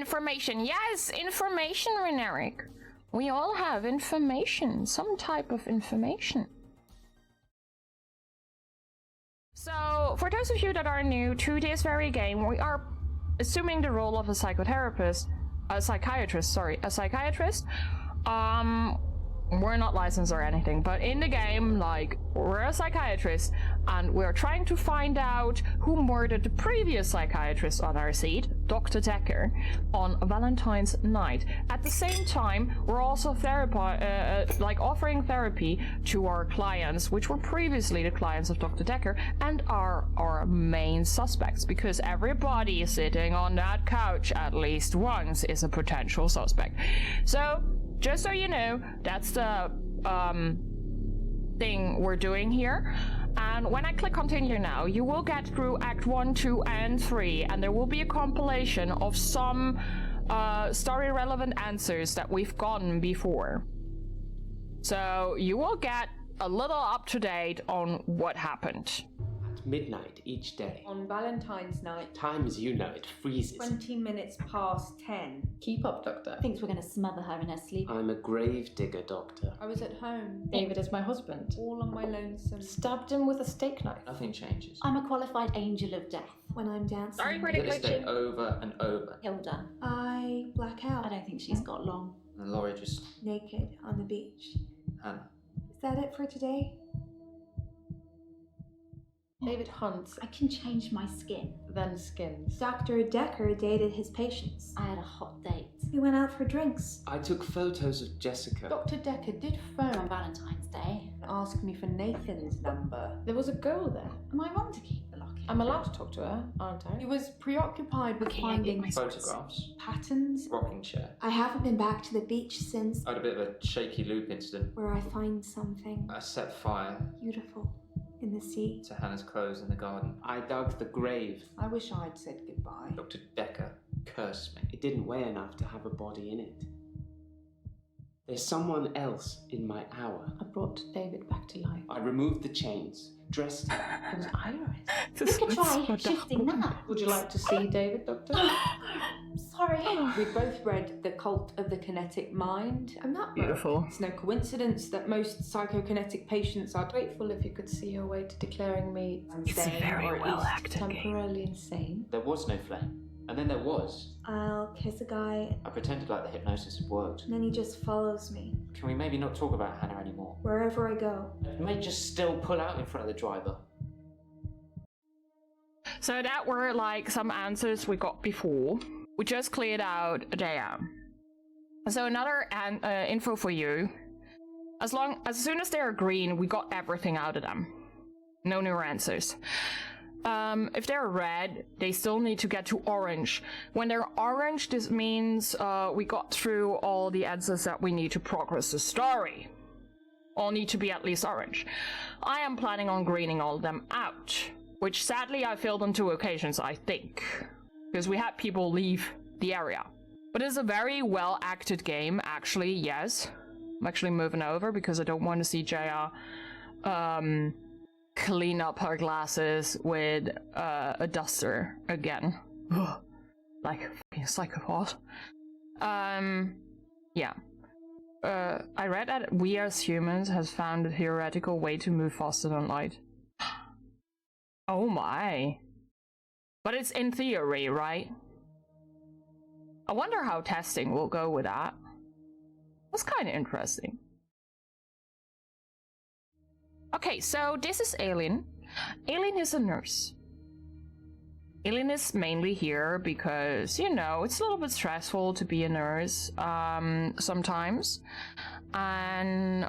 information. Yes, information, Reneric. We all have information, some type of information. So, for those of you that are new to this very game, we are assuming the role of a psychiatrist. We're not licensed or anything, but in the game, like, we're a psychiatrist, and we're trying to find out who murdered the previous psychiatrist on our seat, Dr. Dekker, on Valentine's night. At the same time, we're also offering therapy to our clients, which were previously the clients of Dr. Dekker, and are our main suspects, because everybody sitting on that couch at least once is a potential suspect. So, just so you know, that's the thing we're doing here. And when I click continue now, you will get through Act 1, 2, and 3, and there will be a compilation of some story-relevant answers that we've gotten before. So you will get a little up-to-date on what happened. Midnight each day. On Valentine's night. Time as you know it freezes. 20 minutes past 10. Keep up, Doctor. Thinks we're going to smother her in her sleep. I'm a grave digger, Doctor. I was at home. David is my husband. All on my lonesome. Stabbed him with a steak knife. Nothing changes. I'm a qualified angel of death. When I'm dancing. Sorry for You the get this day glitching. over and over. Hilda. I black out. I don't think she's got long. And Laurie just... Naked on the beach. Hannah. Is that it for today? David hunts, I can change my skin. then skins. Dr. Dekker dated his patients. I had a hot date. We went out for drinks. I took photos of Jessica. Dr. Dekker did On phone Valentine's Day. and ask me for Nathan's number. There was a girl there. Am I wrong to keep the locket? I'm allowed to talk to her, aren't He I? was preoccupied with Okay, I finding get my Photographs. patterns. Rocking chair. I haven't been back to the beach since I had a bit of a shaky loop incident. where I find something I set fire beautiful in the sea. to Hannah's clothes in the garden. I dug the grave. I wish I'd said goodbye. Dr. Dekker cursed me. It didn't weigh enough to have a body in it. There's someone else in my hour. I brought David back to life. I removed the chains, dressed him. It was Iris. You could try shifting that. Would you like to see David, Doctor? Sorry. We both read The Cult of the Kinetic Mind. I'm not Beautiful. It's no coincidence that most psychokinetic patients are Grateful if you could see your way to declaring me It's a insane very or at well least acted game. temporarily insane. There was no flame. And then there was. I'll kiss a guy I pretended like the hypnosis had worked. and then he just follows me Can we maybe not talk about Hannah anymore? wherever I go. You may just still pull out in front of the driver. So that were like some answers we got before. We just cleared out there. So another info for you. As soon as they're green, we got everything out of them. No new answers. If they're red, they still need to get to orange. When they're orange, this means we got through all the answers that we need to progress the story. All need to be at least orange. I am planning on greening all of them out, which sadly I failed on 2 occasions, I think, because we had people leave the area. But it's a very well acted game, actually, yes. I'm actually moving over because I don't want to see Jaya clean up her glasses with a duster again. Like a fucking psychopath. Yeah. I read that we as humans has found a theoretical way to move faster than light. Oh my. But it's in theory, right? I wonder how testing will go with that. That's kind of interesting. Okay, so this is Aileen. Aileen is a nurse. Aileen is mainly here because, you know, it's a little bit stressful to be a nurse sometimes. And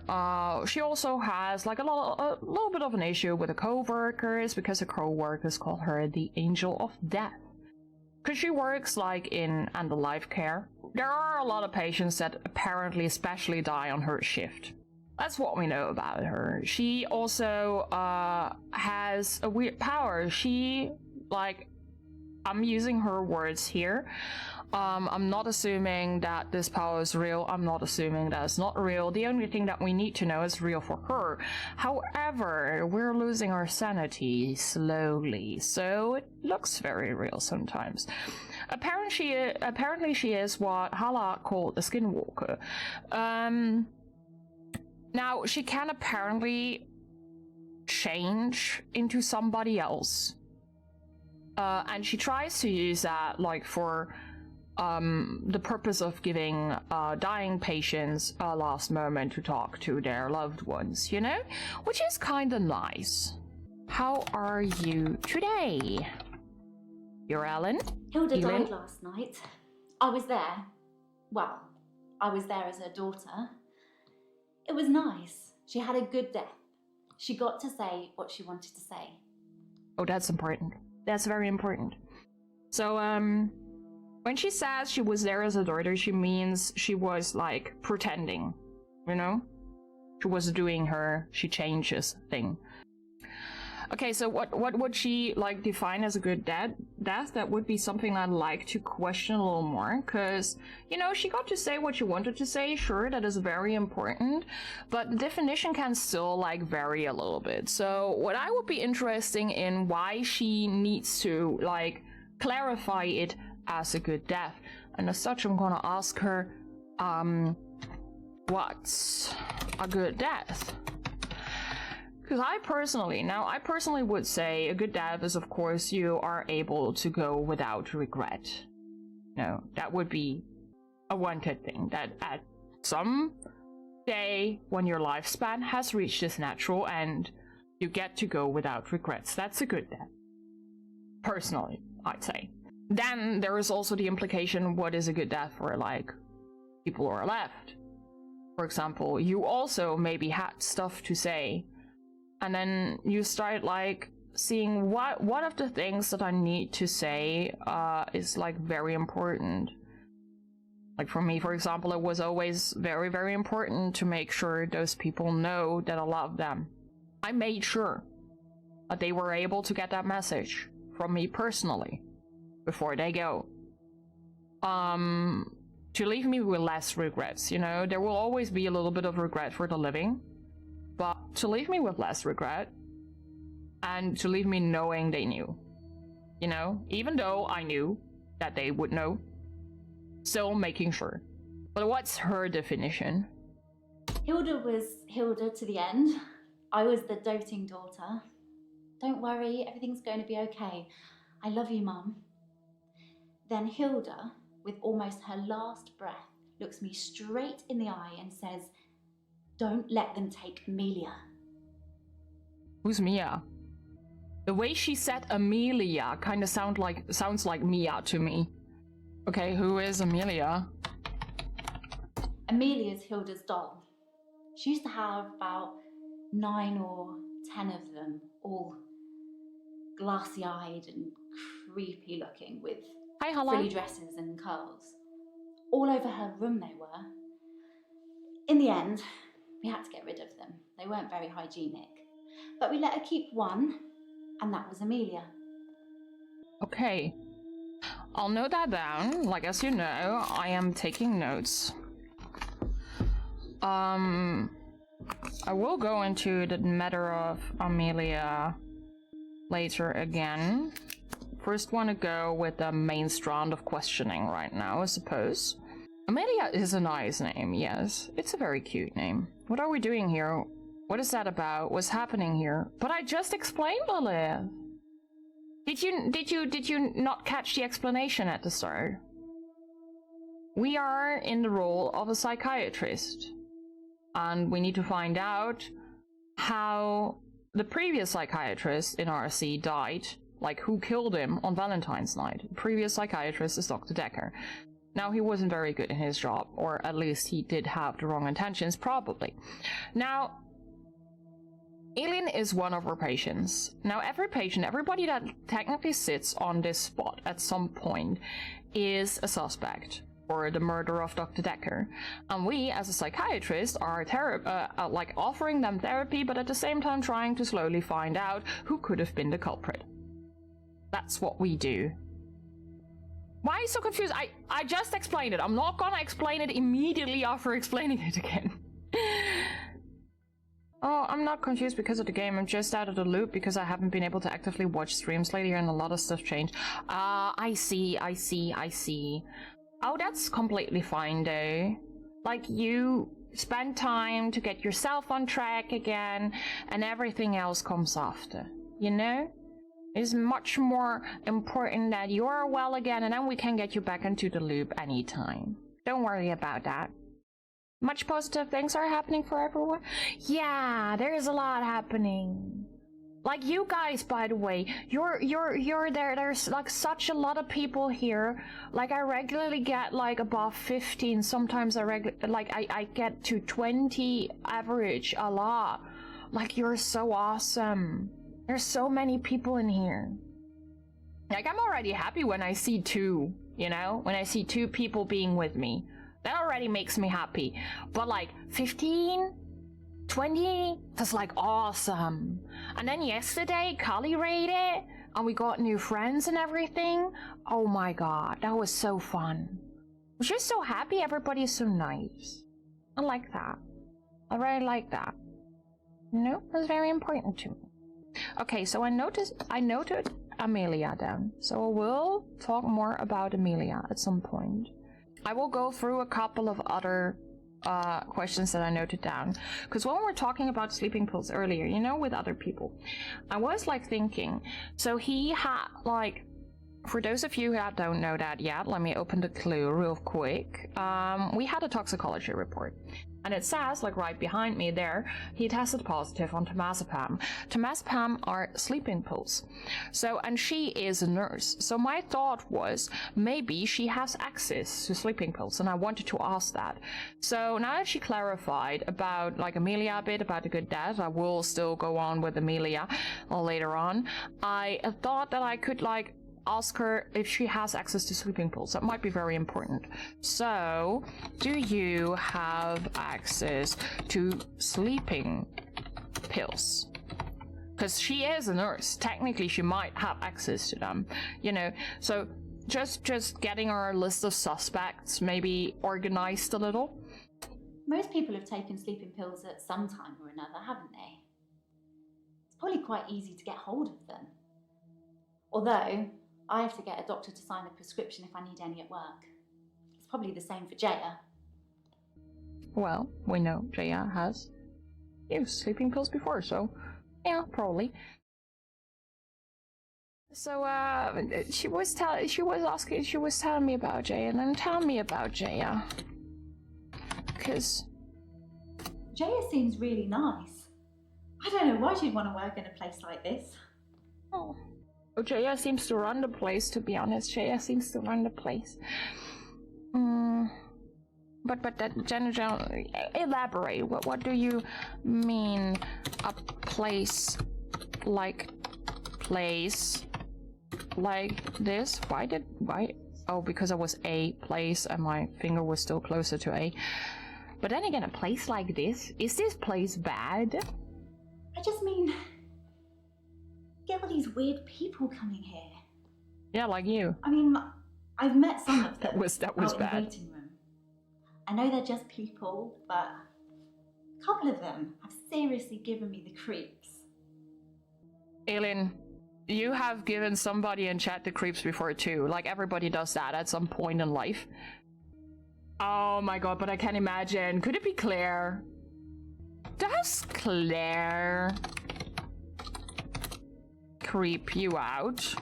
she also has like a little bit of an issue with the co-workers because the co-workers call her the Angel of Death. Because she works like in end-of-life care. There are a lot of patients that apparently especially die on her shift. That's what we know about her. She also has a weird power. She, like, I'm using her words here, I'm not assuming that this power is real. I'm not assuming that it's not real. The only thing that we need to know is real for her. However, we're losing our sanity slowly, so it looks very real sometimes. Apparently she is what Hala called a skinwalker. Now, she can apparently change into somebody else. And she tries to use that, like, for the purpose of giving dying patients a last moment to talk to their loved ones, you know? Which is kinda nice. How are you today? You're Ellen? Hilda Elin? died last night. I was there. Well, I was there as her daughter. It was nice. She had a good death. She got to say what she wanted to say. Oh, that's important. That's very important. So, when she says she was there as a daughter, she means she was, like, pretending, you know? She was doing her she changes thing. Okay, so what would she, like, define as a good death? That would be something I'd like to question a little more, because, you know, she got to say what she wanted to say, sure, that is very important, but the definition can still, like, vary a little bit. So what I would be interested in why she needs to, like, clarify it as a good death. And as such, I'm gonna ask her, what's a good death? Because I personally would say a good death is, of course, you are able to go without regret. No, that would be a wanted thing. That at some day when your lifespan has reached its natural end, you get to go without regrets. That's a good death. Personally, I'd say. Then there is also the implication, what is a good death for, like, people who are left? For example, you also maybe had stuff to say, and then you start, like, seeing what of the things that I need to say is, like, very important. Like, for me, for example, it was always very, very important to make sure those people know that I love them. I made sure that they were able to get that message from me personally before they go. To leave me with less regrets, you know? There will always be a little bit of regret for the living, but to leave me with less regret, and to leave me knowing they knew, you know? Even though I knew that they would know, still making sure. But what's her definition? Hilda was Hilda to the end. I was the doting daughter. Don't worry, everything's going to be okay. I love you, Mum. Then Hilda, with almost her last breath, looks me straight in the eye and says, "Don't let them take Amelia." Who's Mia? The way she said Amelia kind of sounds like Mia to me. Okay, who is Amelia? Amelia's Hilda's doll. She used to have about 9 or 10 of them, all glassy-eyed and creepy looking, with Hi, hello. frilly dresses and curls. All over her room they were. In the end, we had to get rid of them. They weren't very hygienic. But we let her keep one, and that was Amelia. Okay. I'll note that down. Like, as you know, I am taking notes. I will go into the matter of Amelia later again. First want to go with the main strand of questioning right now, I suppose. Amelia is a nice name, yes. It's a very cute name. What are we doing here? What is that about? What's happening here? But I just explained Lilith. Did you not catch the explanation at the start? We are in the role of a psychiatrist, and we need to find out how the previous psychiatrist in RC died, like who killed him on Valentine's night. The previous psychiatrist is Dr. Dekker. Now, he wasn't very good in his job, or at least he did have the wrong intentions, probably. Now, Eileen is one of our patients. Now, every patient, everybody that technically sits on this spot at some point is a suspect for the murder of Dr. Dekker. And we, as a psychiatrist, are like offering them therapy, but at the same time trying to slowly find out who could have been the culprit. That's what we do. Why are you so confused? I just explained it. I'm not gonna explain it immediately after explaining it again. Oh, I'm not confused because of the game. I'm just out of the loop because I haven't been able to actively watch streams lately and a lot of stuff changed. I see. Oh, that's completely fine though. Like, you spend time to get yourself on track again and everything else comes after, you know? It's much more important that you're well again and then we can get you back into the loop anytime. Don't worry about that. Much positive things are happening for everyone. Yeah, there's a lot happening. Like you guys, by the way, you're there. There's like such a lot of people here. Like I regularly get like above 15. Sometimes I get to 20 average a lot. Like you're so awesome. There's so many people in here. Like I'm already happy when I see 2, you know? When I see 2 people being with me. That already makes me happy. But like 15, 20, that's like awesome. And then yesterday, Kali raided, and we got new friends and everything. Oh my god, that was so fun. I was just so happy everybody is so nice. I like that. I really like that. You know, that's very important to me. Okay, so I noted Amelia down. So we'll talk more about Amelia at some point. I will go through a couple of other questions that I noted down. Because when we were talking about sleeping pills earlier, you know, with other people, I was like thinking, so he had like, for those of you that don't know that yet, let me open the clue real quick. We had a toxicology report. And it says, like right behind me there, he tested positive on temazepam. Temazepam are sleeping pills. So, and she is a nurse. So my thought was, maybe she has access to sleeping pills, and I wanted to ask that. So now that she clarified about, like, Amelia a bit, about the good death, I will still go on with Amelia later on. I thought that I could, like, ask her if she has access to sleeping pills. That might be very important. So, do you have access to sleeping pills? Because she is a nurse. Technically, she might have access to them. You know, so just getting our list of suspects maybe organized a little. Most people have taken sleeping pills at some time or another, haven't they? It's probably quite easy to get hold of them. Although, I have to get a doctor to sign a prescription if I need any at work. It's probably the same for Jaya. Well, we know Jaya has used sleeping pills before, so yeah, probably. So she was telling me about Jaya, and then tell me about Jaya. Because Jaya seems really nice. I don't know why she'd want to work in a place like this. Oh. Jaya seems to run the place, to be honest. Jaya seems to run the place. But that general, elaborate. What do you mean? A place like this? Why? Oh, because I was a place and my finger was still closer to A. But then again, a place like this? Is this place bad? I just mean, get all these weird people coming here. Yeah, like you. I mean, I've met some of them. that was out bad. In the waiting room. I know they're just people, but a couple of them have seriously given me the creeps. Alien, you have given somebody in chat the creeps before too. Like, everybody does that at some point in life. Oh my god, but I can't imagine. Could it be Claire? Does Claire creep you out?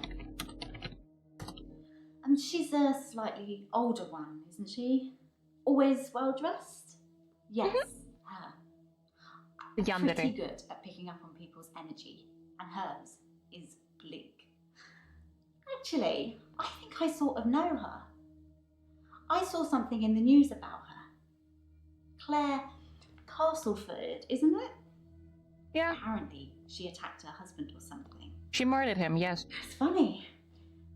She's a slightly older one, isn't she? Always well dressed? Yes, her. Yandere. Pretty good at picking up on people's energy, and hers is bleak. Actually, I think I sort of know her. I saw something in the news about her. Claire Castleford, isn't it? Yeah. Apparently, she attacked her husband or something. She murdered him, yes. It's funny,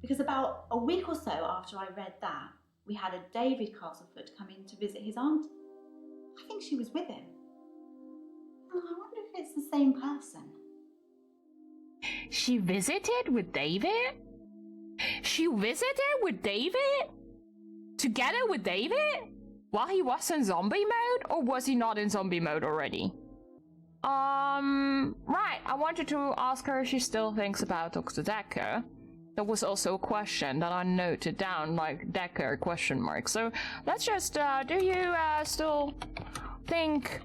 because about a week or so after I read that, we had a David Castleford come in to visit his aunt. I think she was with him. Oh, I wonder if it's the same person. She visited with David? She visited with David? Together with David? While he was in zombie mode? Or was he not in zombie mode already? Right, I wanted to ask her if she still thinks about Dr. Dekker. That was also a question that I noted down, like Dekker question mark. So let's just, do you still think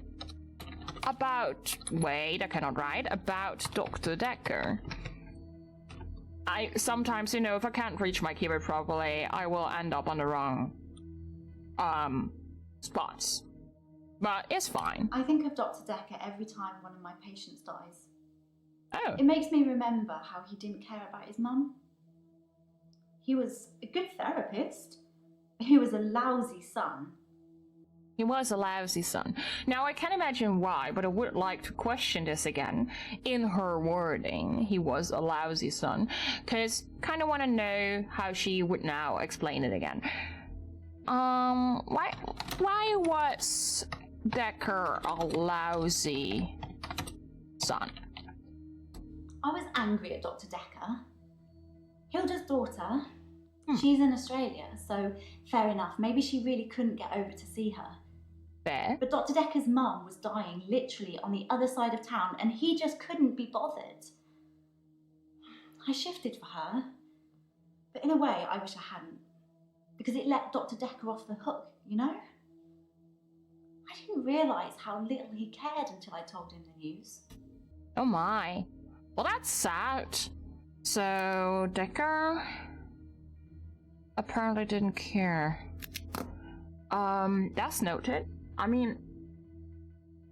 about, wait, I cannot write, about Dr. Dekker? I sometimes, you know, if I can't reach my keyboard properly, I will end up on the wrong, spots. But it's fine. I think of Dr. Dekker every time one of my patients dies. Oh. It makes me remember how he didn't care about his mum. He was a good therapist. He was a lousy son. He was a lousy son. Now, I can imagine why, but I would like to question this again. In her wording, he was a lousy son. Because kind of want to know how she would now explain it again. Why was Dekker a lousy son? I was angry at Dr. Dekker. Hilda's daughter, she's in Australia, so fair enough. Maybe she really couldn't get over to see her. Fair. But Dr. Dekker's mum was dying literally on the other side of town, and he just couldn't be bothered. I shifted for her, but in a way I wish I hadn't, because it let Dr. Dekker off the hook, you know? I didn't realise how little he cared until I told him the news. Oh my. Well, that's sad. So, Dekker apparently didn't care. That's noted. I mean,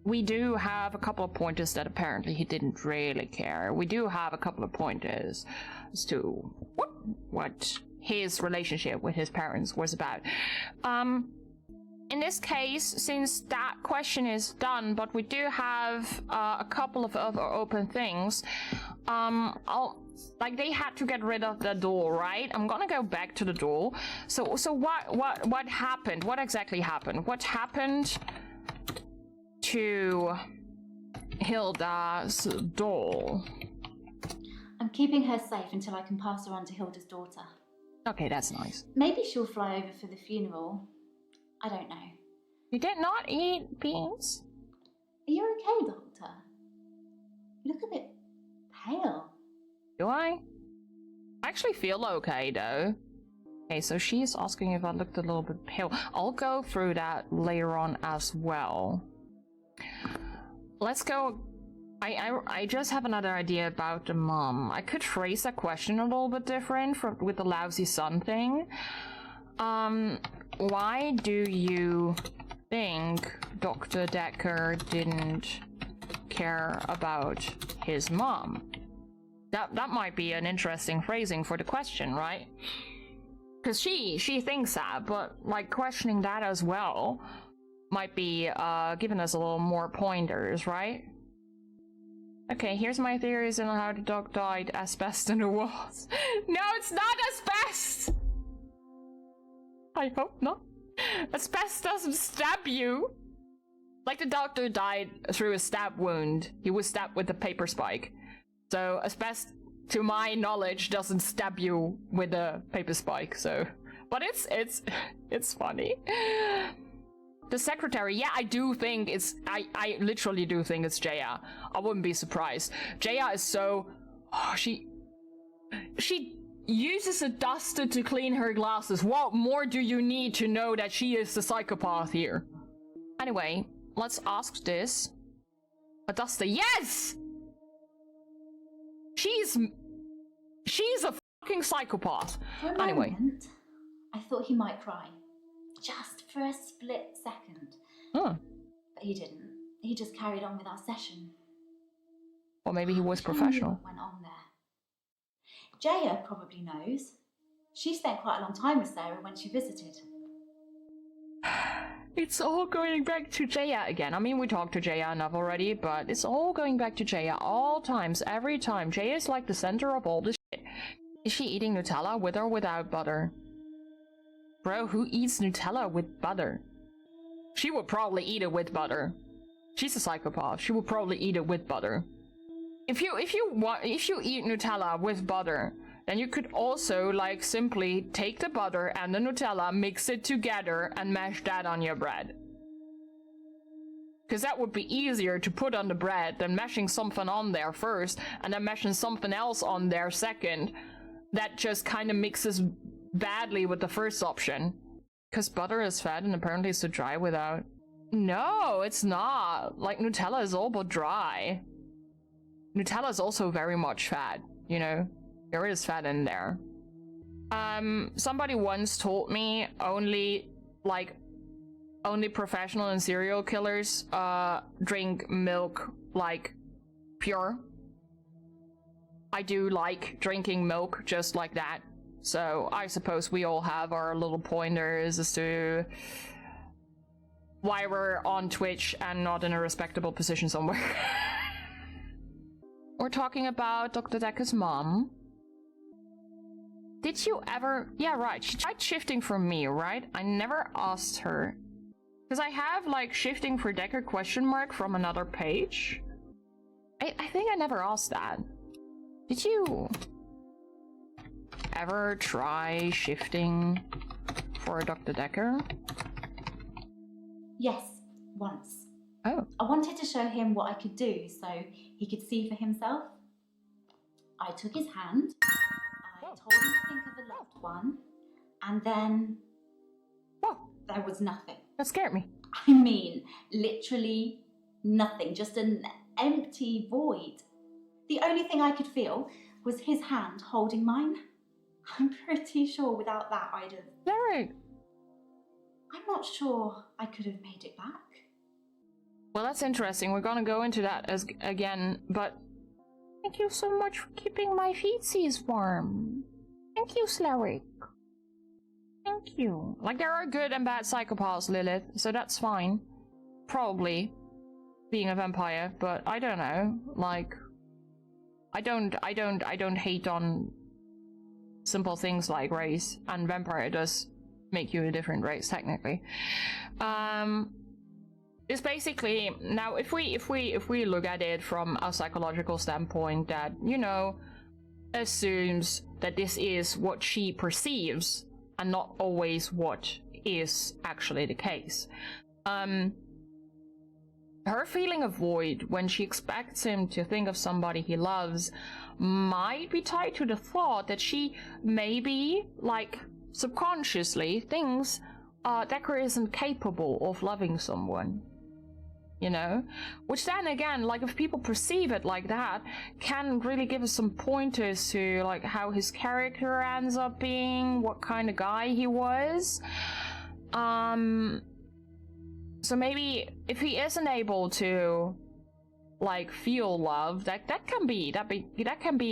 we do have a couple of pointers that apparently he didn't really care. We do have a couple of pointers as to what his relationship with his parents was about. In this case, since that question is done, but we do have a couple of other open things, like they had to get rid of the door, right? I'm gonna go back to the door. So what happened? What exactly happened? What happened to Hilda's doll? I'm keeping her safe until I can pass her on to Hilda's daughter. Okay, that's nice. Maybe she'll fly over for the funeral. I don't know. You did not eat beans? Are you okay, Doctor? You look a bit pale. Do I? I actually feel okay, though. Okay, so she's asking if I looked a little bit pale. I'll go through that later on as well. Let's go. I just have another idea about the mom. I could phrase that question a little bit different with the lousy son thing. Why do you think Dr. Dekker didn't care about his mom? That might be an interesting phrasing for the question, right? Because she thinks that, but like questioning that as well might be giving us a little more pointers, right? Okay, here's my theories on how the dog died. Asbestos in the walls. No, it's not asbestos! I hope not. Asbestos doesn't stab you! Like the doctor died through a stab wound. He was stabbed with a paper spike. So asbestos, to my knowledge, doesn't stab you with a paper spike, so... But it's funny. The secretary, yeah, I do think it's... I literally do think it's Jaya. I wouldn't be surprised. Jaya is so... Oh, she uses a duster to clean her glasses. What more do you need to know that she is the psychopath here? Anyway, let's ask this. A duster, yes! She's a fucking psychopath. For a Anyway. moment, I thought he might cry. Just for a split second. Huh. But he didn't. He just carried on with our session. Or maybe he was I wonder professional. what went on there. Jaya probably knows. She spent quite a long time with Sarah when she visited. It's all going back to Jaya again. I mean, we talked to Jaya enough already, but it's all going back to Jaya all times, every time. Jaya is like the center of all this shit. Is she eating Nutella with or without butter? Bro, who eats Nutella with butter? She would probably eat it with butter. She's a psychopath. She would probably eat it with butter. If you eat Nutella with butter, then you could also like simply take the butter and the Nutella, mix it together and mash that on your bread. Because that would be easier to put on the bread than mashing something on there first and then mashing something else on there second. That just kind of mixes badly with the first option. Because butter is fat and apparently it's too dry without... No, it's not. Like, Nutella is all but dry. Nutella is also very much fat, you know? There is fat in there. Somebody once told me only professional and serial killers drink milk like pure. I do like drinking milk just like that. So I suppose we all have our little pointers as to why we're on Twitch and not in a respectable position somewhere. We're talking about Dr. Dekker's mom. Did you ever... Yeah, right. She tried shifting for me, right? I never asked her. Because I have, like, shifting for Dekker question mark from another page. I think I never asked that. Did you ever try shifting for Dr. Dekker? Yes, once. Oh. I wanted to show him what I could do so he could see for himself. I took his hand, I told him to think of a loved one, and then there was nothing. That scared me. I mean, literally nothing, just an empty void. The only thing I could feel was his hand holding mine. I'm pretty sure without that I'd have... Derek! I'm not sure I could have made it back. Well, that's interesting. We're gonna go into that again, but... Thank you so much for keeping my feetsies warm. Thank you, Slaric. Thank you. Like, there are good and bad psychopaths, Lilith, so that's fine. Probably. Being a vampire, but I don't know. Like... I don't hate on simple things like race, and vampire does make you a different race, technically. It's basically, now if we look at it from a psychological standpoint that, you know, assumes that this is what she perceives and not always what is actually the case. Her feeling of void when she expects him to think of somebody he loves might be tied to the thought that she maybe, like, subconsciously thinks Dekker isn't capable of loving someone. You know? Which then again, like, if people perceive it like that, can really give us some pointers to, like, how his character ends up being, what kind of guy he was. So maybe if he isn't able to, like, feel love, that can be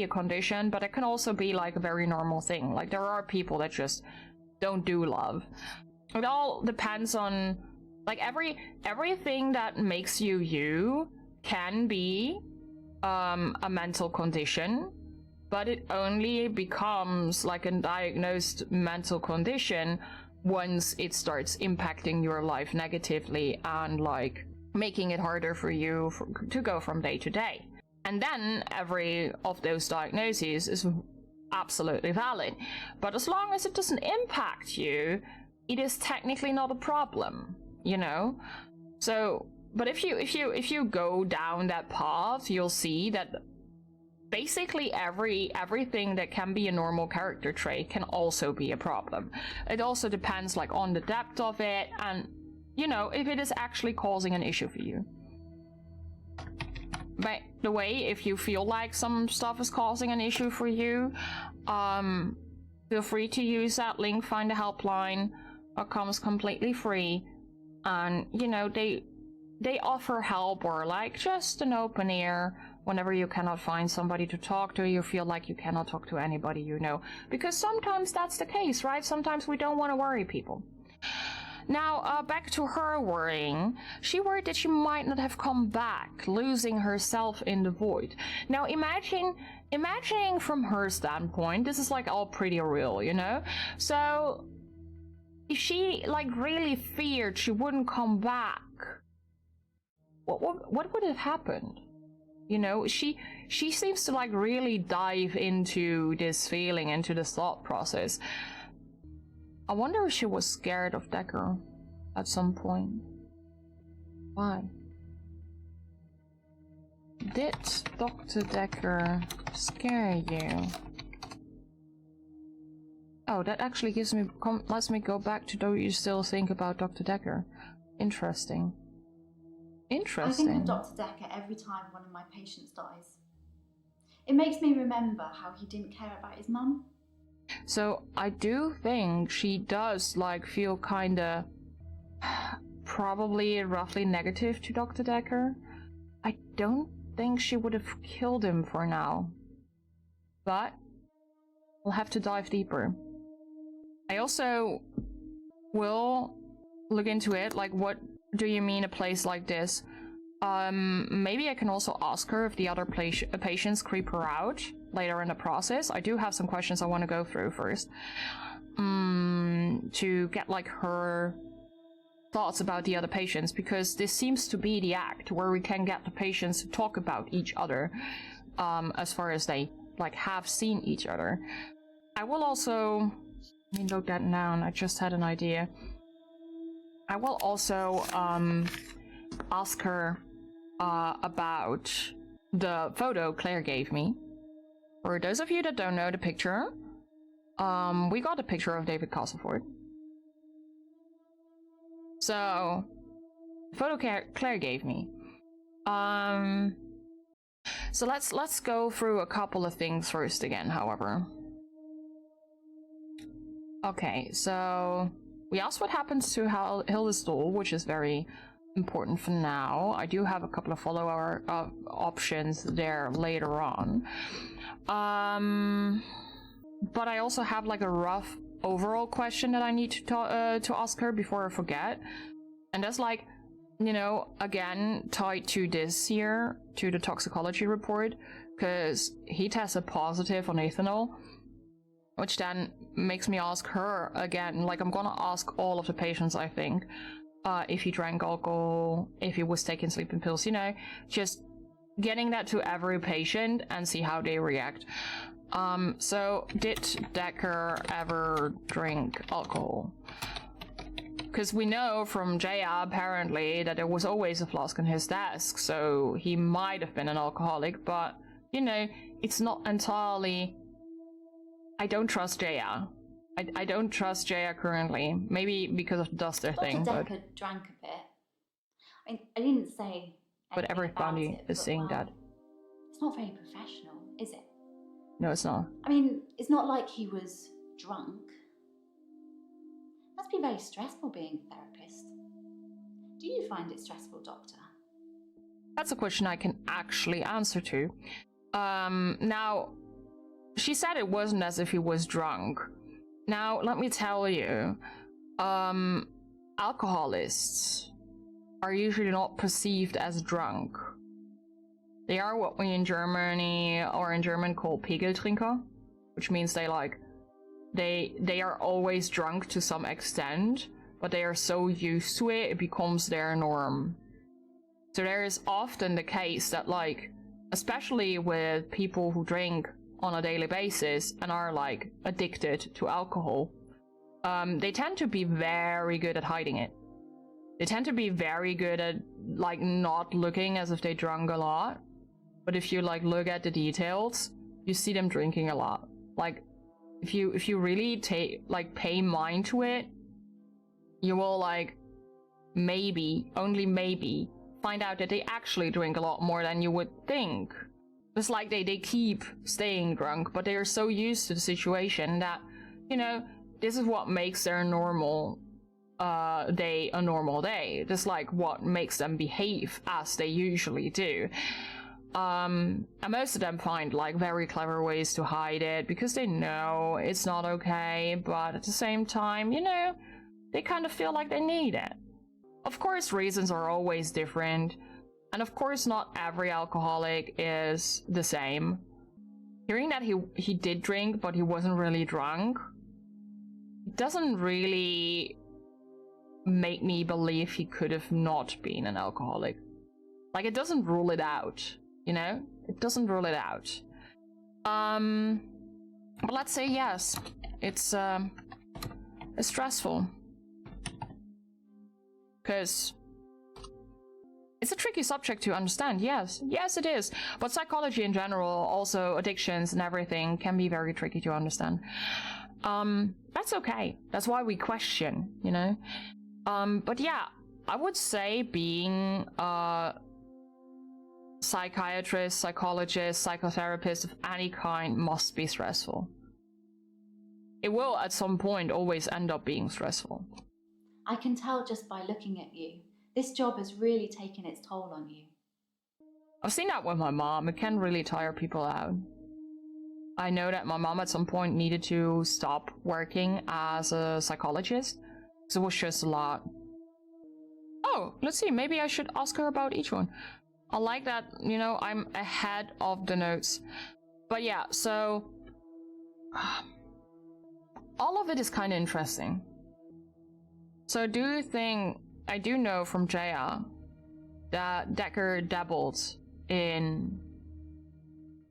a condition, but it can also be like a very normal thing. Like, there are people that just don't do love. It all depends on, like, everything that makes you you can be a mental condition, but it only becomes like a diagnosed mental condition once it starts impacting your life negatively and, like, making it harder for you to go from day to day. And then every of those diagnoses is absolutely valid. But as long as it doesn't impact you, it is technically not a problem, you know? So, but if you go down that path, you'll see that basically everything that can be a normal character trait can also be a problem. It also depends, like, on the depth of it and, you know, if it is actually causing an issue for you. By the way, if you feel like some stuff is causing an issue for you, feel free to use that link, find a helpline. It comes completely free, and, you know, they offer help, or, like, just an open ear whenever you cannot find somebody to talk to, you feel like you cannot talk to anybody you know. Because sometimes that's the case, right? Sometimes we don't want to worry people. Now, back to her worrying. She worried that she might not have come back, losing herself in the void. Now, imagining from her standpoint, this is, like, all pretty real, you know? So, if she, like, really feared she wouldn't come back, what would have happened? You know, she seems to like really dive into this feeling, into this thought process. I wonder if she was scared of Dekker at some point. Why? Did Dr. Dekker scare you? Oh, that actually gives me lets me go back to, do you still think about Dr. Dekker? Interesting. Interesting. I think of Dr. Dekker every time one of my patients dies. It makes me remember how he didn't care about his mum. So I do think she does like feel kinda probably roughly negative to Dr. Dekker. I don't think she would have killed him for now. But we'll have to dive deeper. I also will look into it, like what do you mean a place like this? Maybe I can also ask her if the other patients creep her out later in the process. I do have some questions I want to go through first. To get like her thoughts about the other patients, because this seems to be the act where we can get the patients to talk about each other, as far as they like have seen each other. I will also, let me note that down, I just had an idea. I will also ask her about the photo Claire gave me. For those of you that don't know the picture, we got a picture of David Castleford. So, the photo Claire gave me. So let's go through a couple of things first again, however. Okay, so we asked what happens to Hilda's doll, which is very important for now. I do have a couple of follow-up options there later on. But I also have like a rough overall question that I need to ask her before I forget. And that's like, you know, again, tied to this here, to the toxicology report, because he tested positive on ethanol, which then makes me ask her again, like I'm gonna ask all of the patients, I think, if he drank alcohol, if he was taking sleeping pills, you know, just getting that to every patient and see how they react. So did Dekker ever drink alcohol? Because we know from Jaya, apparently, that there was always a flask on his desk, so he might have been an alcoholic, but, you know, it's not entirely... I don't trust Jaya. I don't trust Jaya currently. Maybe because of the duster thing, Dr. but... Dekker drank a bit. I mean, I didn't say But everybody about it, is but, saying well, that. It's not very professional, is it? No, it's not. I mean, it's not like he was drunk. Must be very stressful being a therapist. Do you find it stressful, Doctor? That's a question I can actually answer to. Now, she said it wasn't as if he was drunk. Now, let me tell you, alcoholists are usually not perceived as drunk. They are what we in Germany, or in German, call Pegeltrinker, which means they are always drunk to some extent, but they are so used to it, it becomes their norm. So there is often the case that, like, especially with people who drink on a daily basis and are, like, addicted to alcohol, they tend to be very good at hiding it. They tend to be very good at, like, not looking as if they drank a lot. But if you, like, look at the details, you see them drinking a lot. Like, if you really pay mind to it, you will, like, maybe, only maybe, find out that they actually drink a lot more than you would think. It's like they keep staying drunk, but they are so used to the situation that, you know, this is what makes their normal day a normal day. This is like what makes them behave as they usually do. And most of them find like very clever ways to hide it because they know it's not okay, but at the same time, you know, they kind of feel like they need it. Of course, reasons are always different, and of course not every alcoholic is the same. Hearing that he did drink but he wasn't really drunk doesn't really make me believe he could have not been an alcoholic. Like, it doesn't rule it out. you know? It doesn't rule it out. But let's say yes. It's stressful. Because it's a tricky subject to understand, yes. Yes, it is. But psychology in general, also addictions and everything, can be very tricky to understand. That's okay. That's why we question, you know? But yeah, I would say being a psychiatrist, psychologist, psychotherapist of any kind must be stressful. It will, at some point, always end up being stressful. I can tell just by looking at you. This job has really taken its toll on you. I've seen that with my mom. It can really tire people out. I know that my mom at some point needed to stop working as a psychologist, because it was just a lot. Oh, let's see, maybe I should ask her about each one. I like that, you know, I'm ahead of the notes. But yeah, so all of it is kind of interesting. So do you think, I do know from Jaya that Dekker dabbled in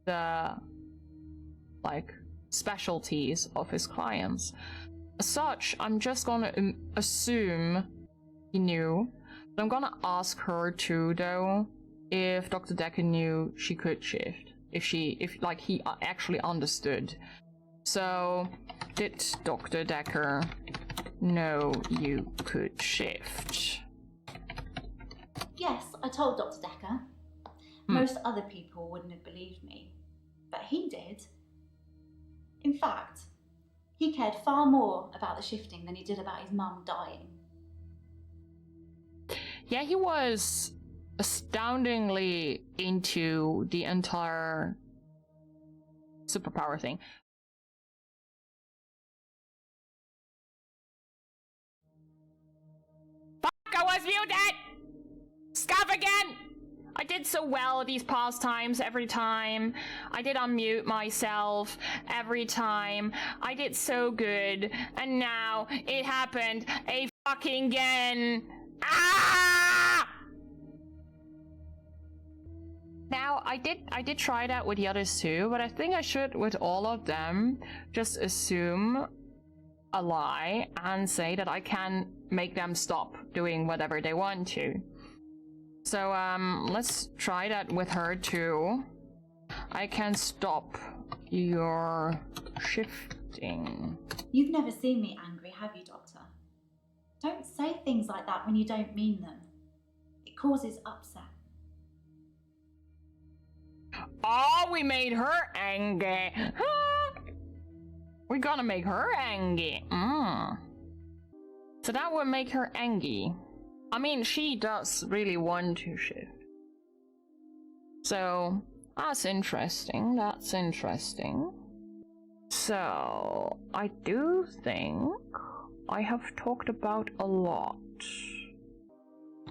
the, like, specialties of his clients. As such, I'm just gonna assume he knew, but I'm gonna ask her too, though, if Dr. Dekker knew she could shift. If he actually understood. So, did Dr. Dekker know you could shift? Yes, I told Dr. Dekker. Most other people wouldn't have believed me, but he did. In fact, he cared far more about the shifting than he did about his mum dying. Yeah, he was astoundingly into the entire superpower thing. Fuck, I was muted! Scuff again! I did so well these past times, every time. I did unmute myself every time. I did so good. And now it happened fucking again. Ah! Now, I did try that with the others too, but I think I should, with all of them, just assume a lie and say that I can make them stop doing whatever they want to. So, let's try that with her too. I can stop your shifting. You've never seen me angry, have you, Doctor? Don't say things like that when you don't mean them. It causes upset. Oh, we made her angry. We're gonna make her angry. So that would make her angry. I mean, she does really want to shift. So, that's interesting. That's interesting. So, I do think I have talked about a lot.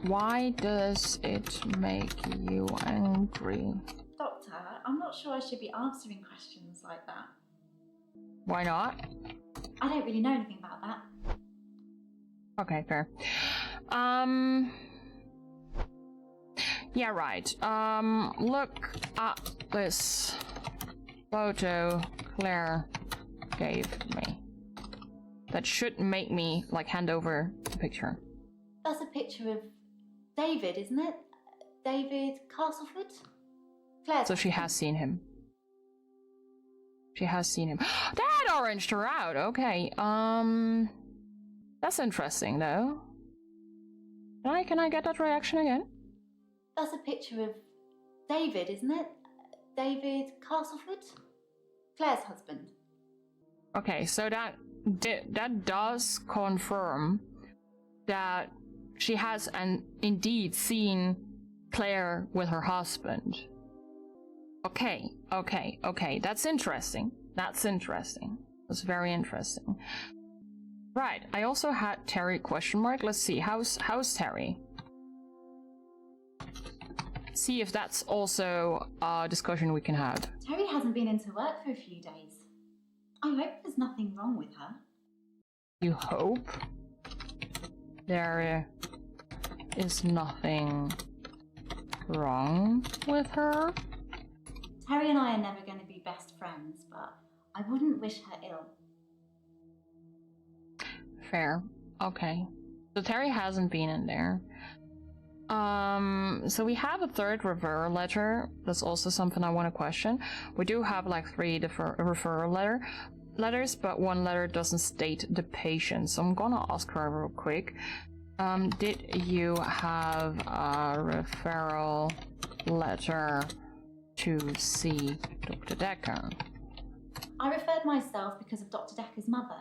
Why does it make you angry? Doctor, I'm not sure I should be answering questions like that. Why not? I don't really know anything about that. Okay, fair. Yeah, right. Look at this photo Claire gave me. That should make me, like, hand over the picture. That's a picture of David, isn't it? David Castleford? Claire's So she has seen him. She has seen him. That oranged her out. Okay. That's interesting, though. Can I get that reaction again? That's a picture of David, isn't it? David Castleford? Claire's husband. Okay, so that does confirm that she has indeed seen Claire with her husband. Okay. That's interesting. That's very interesting. Right. I also had Terry question mark. Let's see. How's Terry? See if that's also a discussion we can have. Terry hasn't been into work for a few days. I hope there's nothing wrong with her. You hope there is nothing wrong with her? Terry and I are never going to be best friends, but I wouldn't wish her ill. Fair. Okay. So Terry hasn't been in there. So we have a third referral letter. That's also something I want to question. We do have like 3 referral letters, but 1 letter doesn't state the patient. So I'm gonna ask her real quick. Did you have a referral letter to see Dr. Dekker? I referred myself because of Dr. Dekker's mother.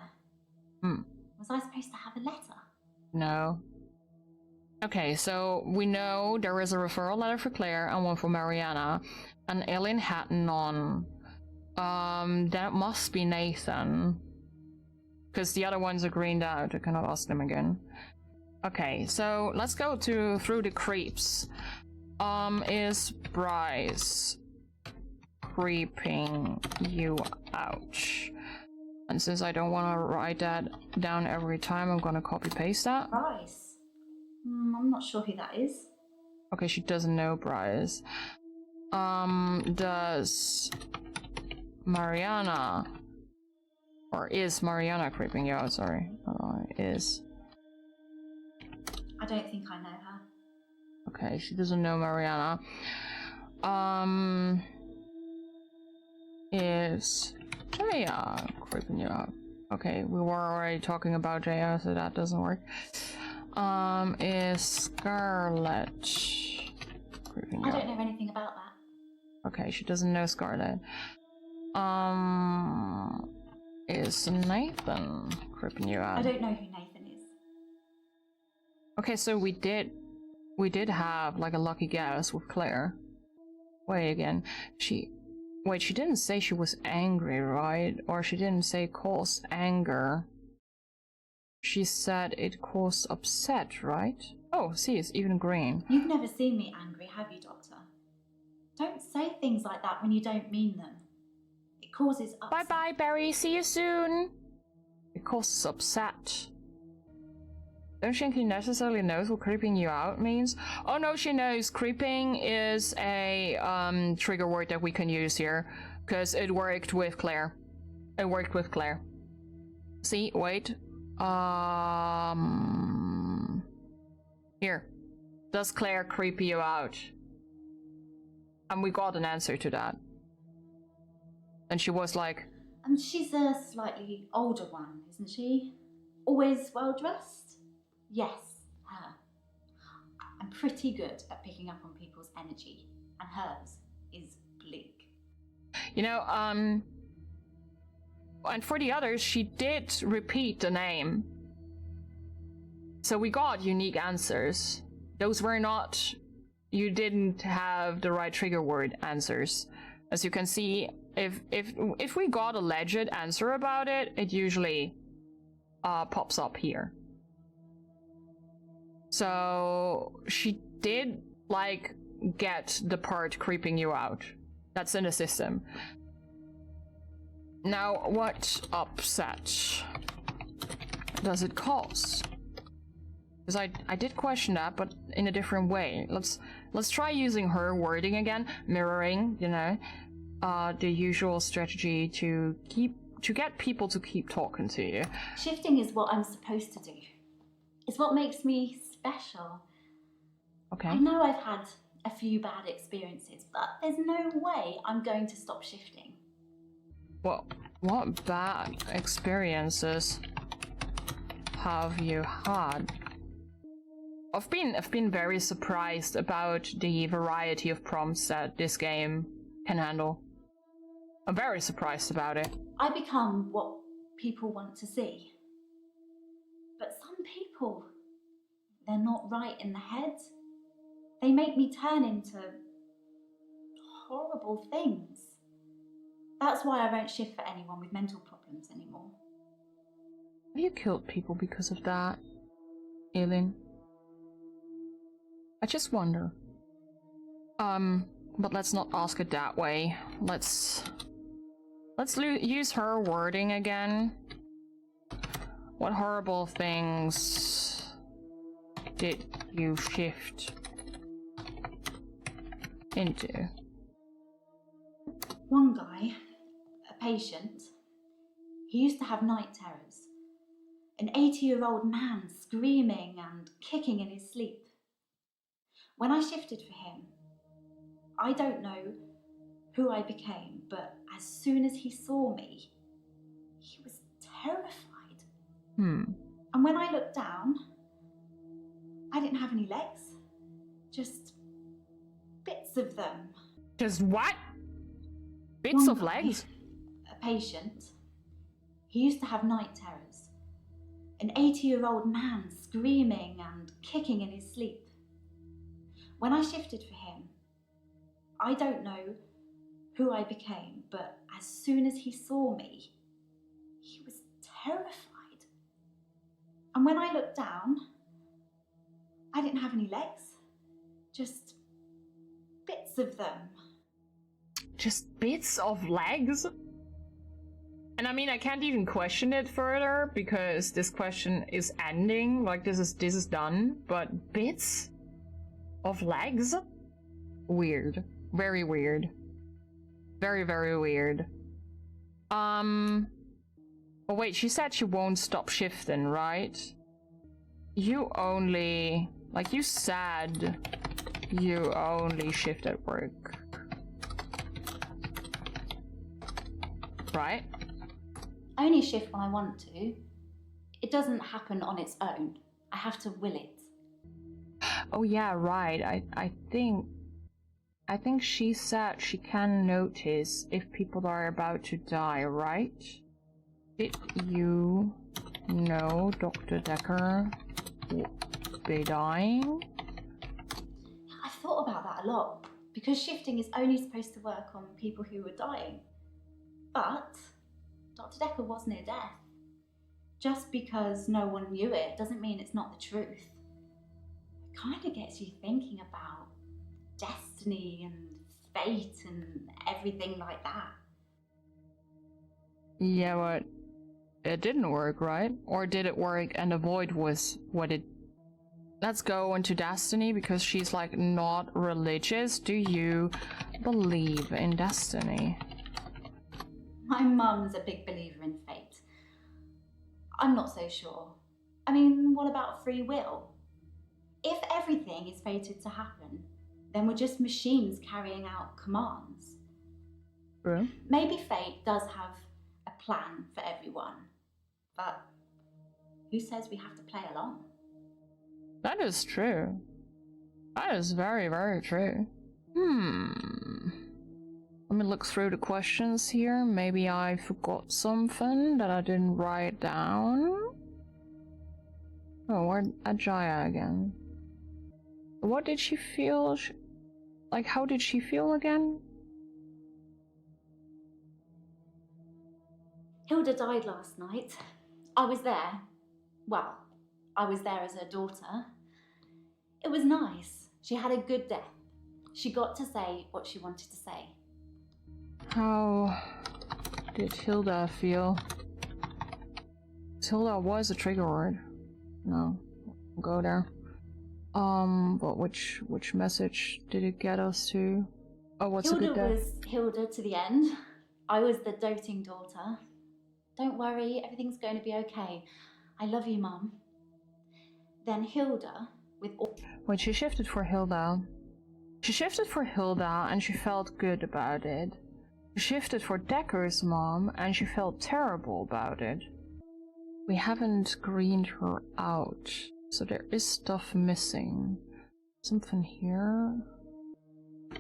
Hmm. Was I supposed to have a letter? No. Okay, so we know there is a referral letter for Claire and 1 for Mariana, and Ellen had none. That must be Nathan, because the other ones are greened out. I cannot ask them again. Okay, so let's go through the creeps. Is Bryce creeping you out? And since I don't want to write that down every time, I'm gonna copy paste that. Bryce? I'm not sure who that is. Okay, she doesn't know Bryce. Does Mariana, or is Mariana creeping you out? Sorry, is. I don't think I know her. Okay, she doesn't know Mariana. Is Jaya creeping you out? Okay, we were already talking about Jaya, so that doesn't work. Is Scarlet creeping you I out? don't know anything about that. Okay, she doesn't know Scarlet. Is Nathan creeping you out? I don't know who Nathan is. Okay, so we did have like a lucky guess with Claire. Wait again. She didn't say she was angry, right? Or she didn't say caused anger. She said it caused upset, right? Oh, see, it's even green. You've never seen me angry, have you, Doctor? Don't say things like that when you don't mean them. It causes upset. Bye-bye, Barry. See you soon. It causes upset. Don't think she necessarily knows what creeping you out means. Oh no, she knows. Creeping is a trigger word that we can use here, because it worked with Claire. It worked with Claire. See, wait. Here. Does Claire creep you out? And we got an answer to that. And she was like... She's a slightly older one, isn't she? Always well dressed? Yes, her. I'm pretty good at picking up on people's energy, and hers is bleak. You know, and for the others, she did repeat the name. So we got unique answers. Those were not... You didn't have the right trigger word answers. As you can see, if we got a legit answer about it, it usually pops up here. So she did, like, get the part creeping you out. That's in the system. Now, what upset does it cause? Because I did question that, but in a different way. Let's try using her wording again, mirroring, you know, the usual strategy to get people to keep talking to you. Shifting is what I'm supposed to do. It's what makes me special. Okay. I know I've had a few bad experiences, but there's no way I'm going to stop shifting. Well, what bad experiences have you had? I've been very surprised about the variety of prompts that this game can handle. I'm very surprised about it. I become what people want to see. But some people, they're not right in the head. They make me turn into horrible things. That's why I won't shift for anyone with mental problems anymore. Have you killed people because of that, Eileen? I just wonder. But let's not ask it that way. Let's use her wording again. What horrible things did you shift into? One guy, a patient, he used to have night terrors. An 80-year-old man screaming and kicking in his sleep. When I shifted for him, I don't know who I became, but as soon as he saw me, he was terrified. And when I looked down, I didn't have any legs, just bits of them. Just what? Bits of One guy, legs? a patient, he used to have night terrors. An 80-year-old man screaming and kicking in his sleep. When I shifted for him, I don't know who I became, but as soon as he saw me, he was terrified. And when I looked down, I didn't have any legs, just bits of them. Just bits of legs? And I mean, I can't even question it further because this question is ending. Like, this is done. But bits of legs? Weird. Very weird. Very, very weird. Oh wait, she said she won't stop shifting, right? You only... Like, you said you only shift at work. Right? I only shift when I want to. It doesn't happen on its own. I have to will it. Oh yeah, right. I think she said she can notice if people are about to die, right? Did you know Dr. Dekker would be dying? I've thought about that a lot, because shifting is only supposed to work on people who are dying. But Dr. Dekker was near death. Just because no one knew it doesn't mean it's not the truth. It kind of gets you thinking about destiny and fate and everything like that. Yeah, but it didn't work, right? Or did it work and the void was what it... Let's go into destiny because she's like not religious. Do you believe in destiny? My mum's a big believer in fate. I'm not so sure. I mean, what about free will? If everything is fated to happen, then we're just machines carrying out commands. True. Maybe fate does have a plan for everyone, but who says we have to play along? That is true. That is very, very true. Let me look through the questions here. Maybe I forgot something that I didn't write down. Oh, we're at Jaya again. What did she feel? Like, how did she feel again? Hilda died last night. I was there. Well, I was there as her daughter. It was nice. She had a good death. She got to say what she wanted to say. How did Hilda feel? Hilda was a trigger word. No, we'll go there. But which message did it get us to? Oh, what's a good death? Hilda was Hilda to the end. I was the doting daughter. Don't worry, everything's going to be okay. I love you, Mum. Then Hilda, with all... Wait, she shifted for Hilda. She shifted for Hilda and she felt good about it. She shifted for Dekker's mom and she felt terrible about it. We haven't screened her out, so there is stuff missing. Something here?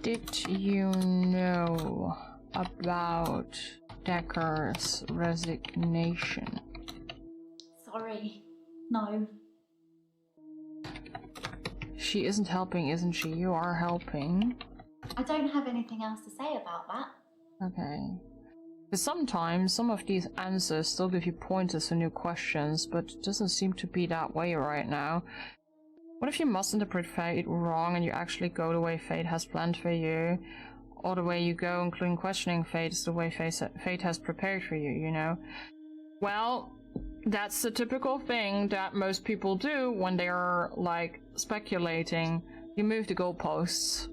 Did you know about Dekker's resignation? Sorry. No. She isn't helping, isn't she? You are helping. I don't have anything else to say about that. Okay. Because sometimes some of these answers still give you pointers for new questions, but it doesn't seem to be that way right now. What if you must interpret fate wrong and you actually go the way fate has planned for you? Or the way you go, including questioning fate, is the way fate has prepared for you, you know? Well, that's the typical thing that most people do when they're, like, speculating. You move the goalposts.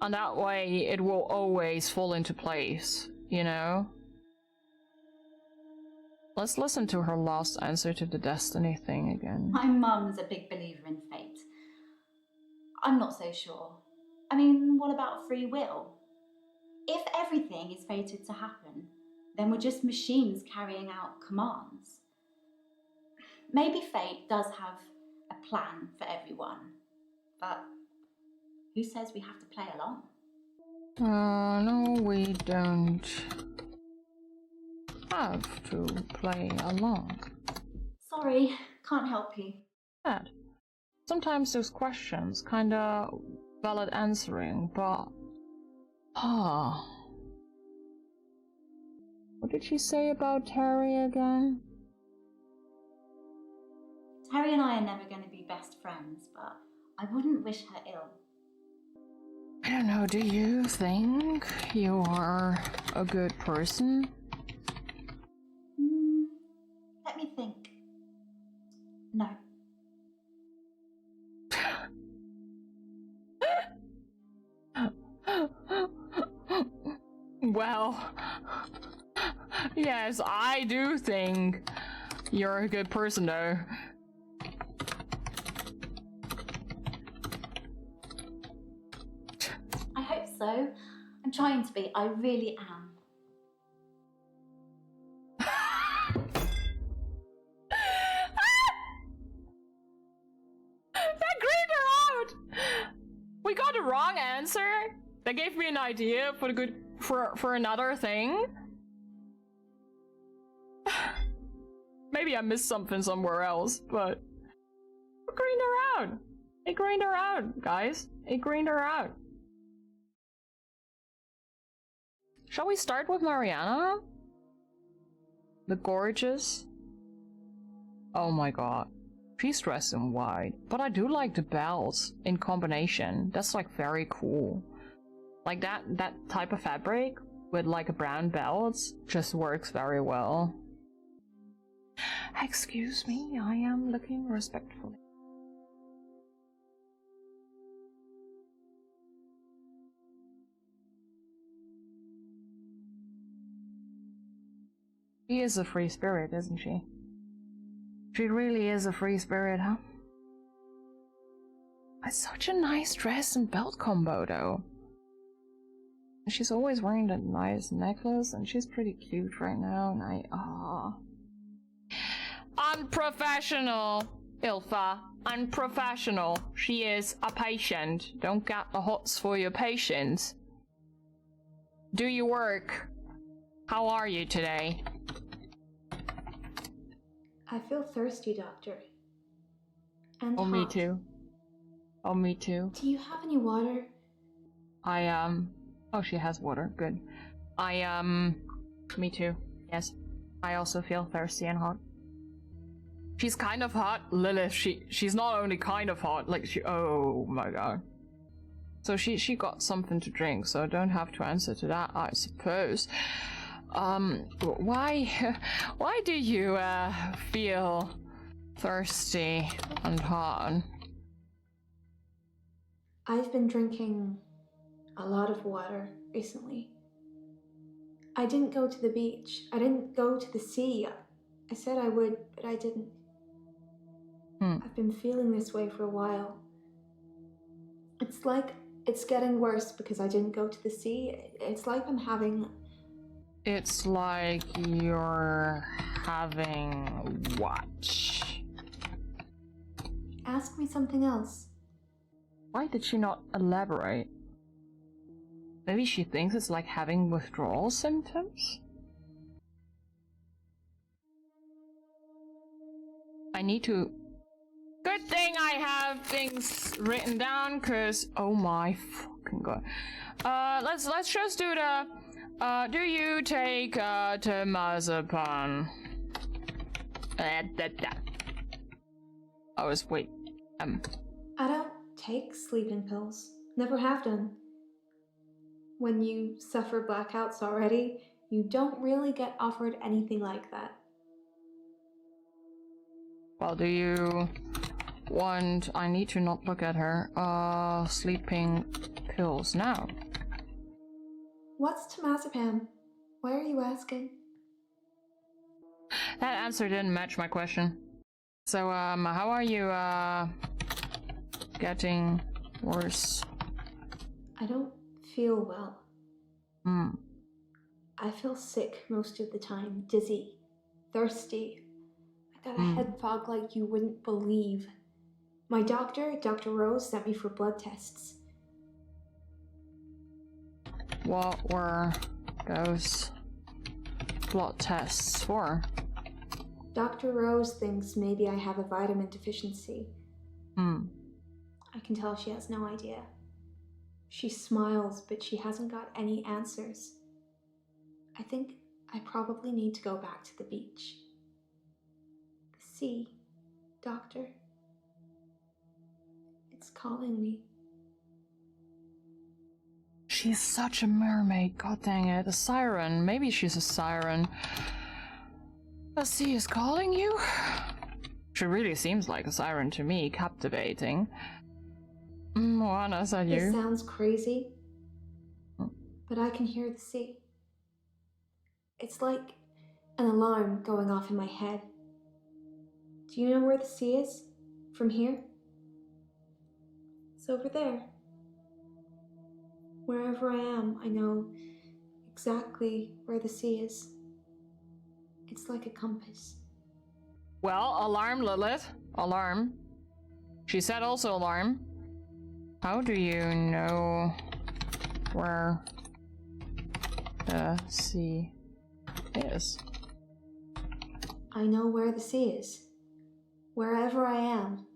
And that way it will always fall into place, you know? Let's listen to her last answer to the destiny thing again. My mum's a big believer in fate. I'm not so sure. I mean, what about free will? If everything is fated to happen, then we're just machines carrying out commands. Maybe fate does have a plan for everyone, but who says we have to play along? No, we don't have to play along. Sorry, can't help you. That. Sometimes those questions kinda valid answering, but what did she say about Terry again? Terry and I are never going to be best friends, but I wouldn't wish her ill. I don't know, do you think you are a good person? Let me think. No. Well, yes, I do think you're a good person, though. I hope so. I'm trying to be. I really am. That greened her out! We got the wrong answer. That gave me an idea for the good for another thing. Maybe I missed something somewhere else, but it greened her out. It greened her out, guys. It greened her out. Shall we start with Mariana? The gorgeous. Oh my god. She's dressed in white. But I do like the belts in combination. That's like very cool. Like that type of fabric with like a brown belt just works very well. Excuse me, I am looking respectfully. She is a free spirit, isn't she? She really is a free spirit, huh? It's such a nice dress and belt combo, though. She's always wearing that nice necklace, and she's pretty cute right now, and Unprofessional, Ilfa. Unprofessional. She is a patient. Don't get the hots for your patients. Do your work. How are you today? I feel thirsty, Doctor. And Oh, hot. me too. Oh, me too. Do you have any water? Oh, she has water. Good. Me too. Yes. I also feel thirsty and hot. She's kind of hot, Lilith. She's not only kind of hot, like oh my god. So she got something to drink, so I don't have to answer to that, I suppose. Why do you, feel thirsty and hot? I've been drinking a lot of water recently. I didn't go to the beach. I didn't go to the sea. I said I would, but I didn't. I've been feeling this way for a while. It's like it's getting worse because I didn't go to the sea. It's like I'm having... It's like you're having what? Ask me something else. Why did she not elaborate? Maybe she thinks it's like having withdrawal symptoms? I need to... Good thing I have things written down, cause... Oh my fucking god. Let's just do the... do you take, temazepam? Wait. I don't take sleeping pills. Never have done. When you suffer blackouts already, you don't really get offered anything like that. Well, do you want... I need to not look at her. Sleeping pills now. What's temazepam? Why are you asking? That answer didn't match my question. So, how are you, getting worse? I don't feel well. Hmm. I feel sick most of the time, dizzy, thirsty. I got a head fog like you wouldn't believe. My doctor, Dr. Rose, sent me for blood tests. What were those blood tests for? Dr. Rose thinks maybe I have a vitamin deficiency. I can tell she has no idea. She smiles, but she hasn't got any answers. I think I probably need to go back to the beach. The sea, Doctor. It's calling me. She's such a mermaid, god dang it. A siren. Maybe she's a siren. The sea is calling you? She really seems like a siren to me, captivating. Moana, is that you? This sounds crazy, but I can hear the sea. It's like an alarm going off in my head. Do you know where the sea is? From here? It's over there. Wherever I am, I know exactly where the sea is. It's like a compass. Well, alarm, Lilith. Alarm. She said also alarm. How do you know where the sea is? I know where the sea is. Wherever I am.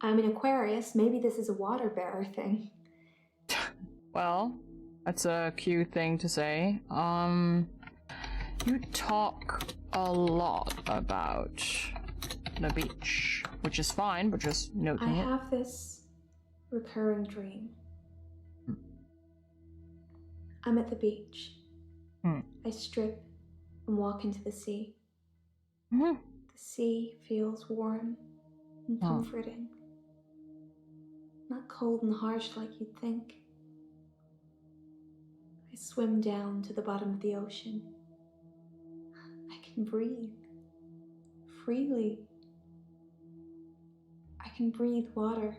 I'm an Aquarius. Maybe this is a water bearer thing. Well, that's a cute thing to say. You talk a lot about the beach, which is fine, but just noting I it. have this recurring dream. I'm at the beach. I strip and walk into the sea. The sea feels warm and comforting. Not cold and harsh like you'd think. I swim down to the bottom of the ocean. I can breathe freely. I can breathe water.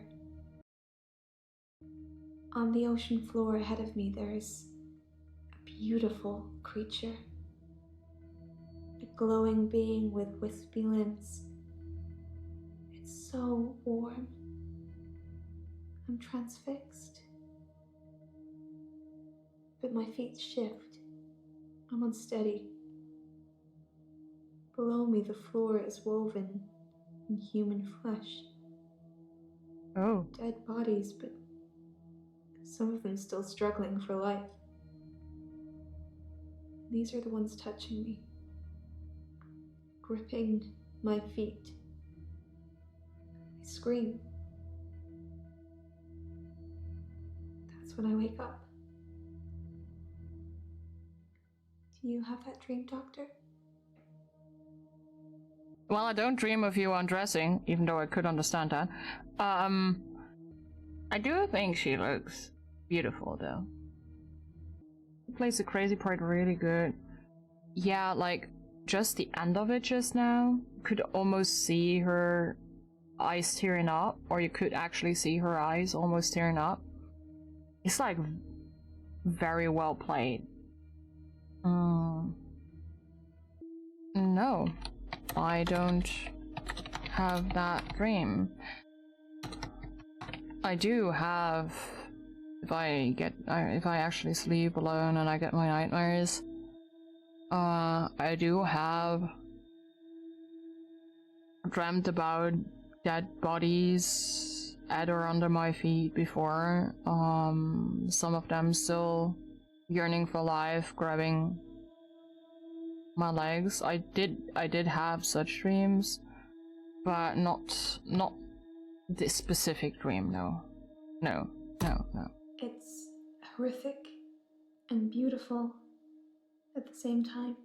On the ocean floor ahead of me, there is a beautiful creature. A glowing being with wispy limbs. It's so warm. I'm transfixed. But my feet shift. I'm unsteady. Below me, the floor is woven in human flesh. Oh. Dead bodies, but some of them still struggling for life. These are the ones touching me, gripping my feet. I scream. That's when I wake up. Do you have that dream, Doctor? Well, I don't dream of you undressing, even though I could understand that. I do think she looks beautiful, though. She plays the crazy part really good. Yeah, like, just the end of it just now. You could almost see her eyes tearing up, or you could actually see her eyes almost tearing up. It's, like, very well played. No. I don't have that dream. I do have, if I actually sleep alone and I get my nightmares, I do have dreamt about dead bodies at or under my feet before. Some of them still yearning for life, grabbing my legs. I did have such dreams, but not this specific dream. No. It's horrific and beautiful at the same time.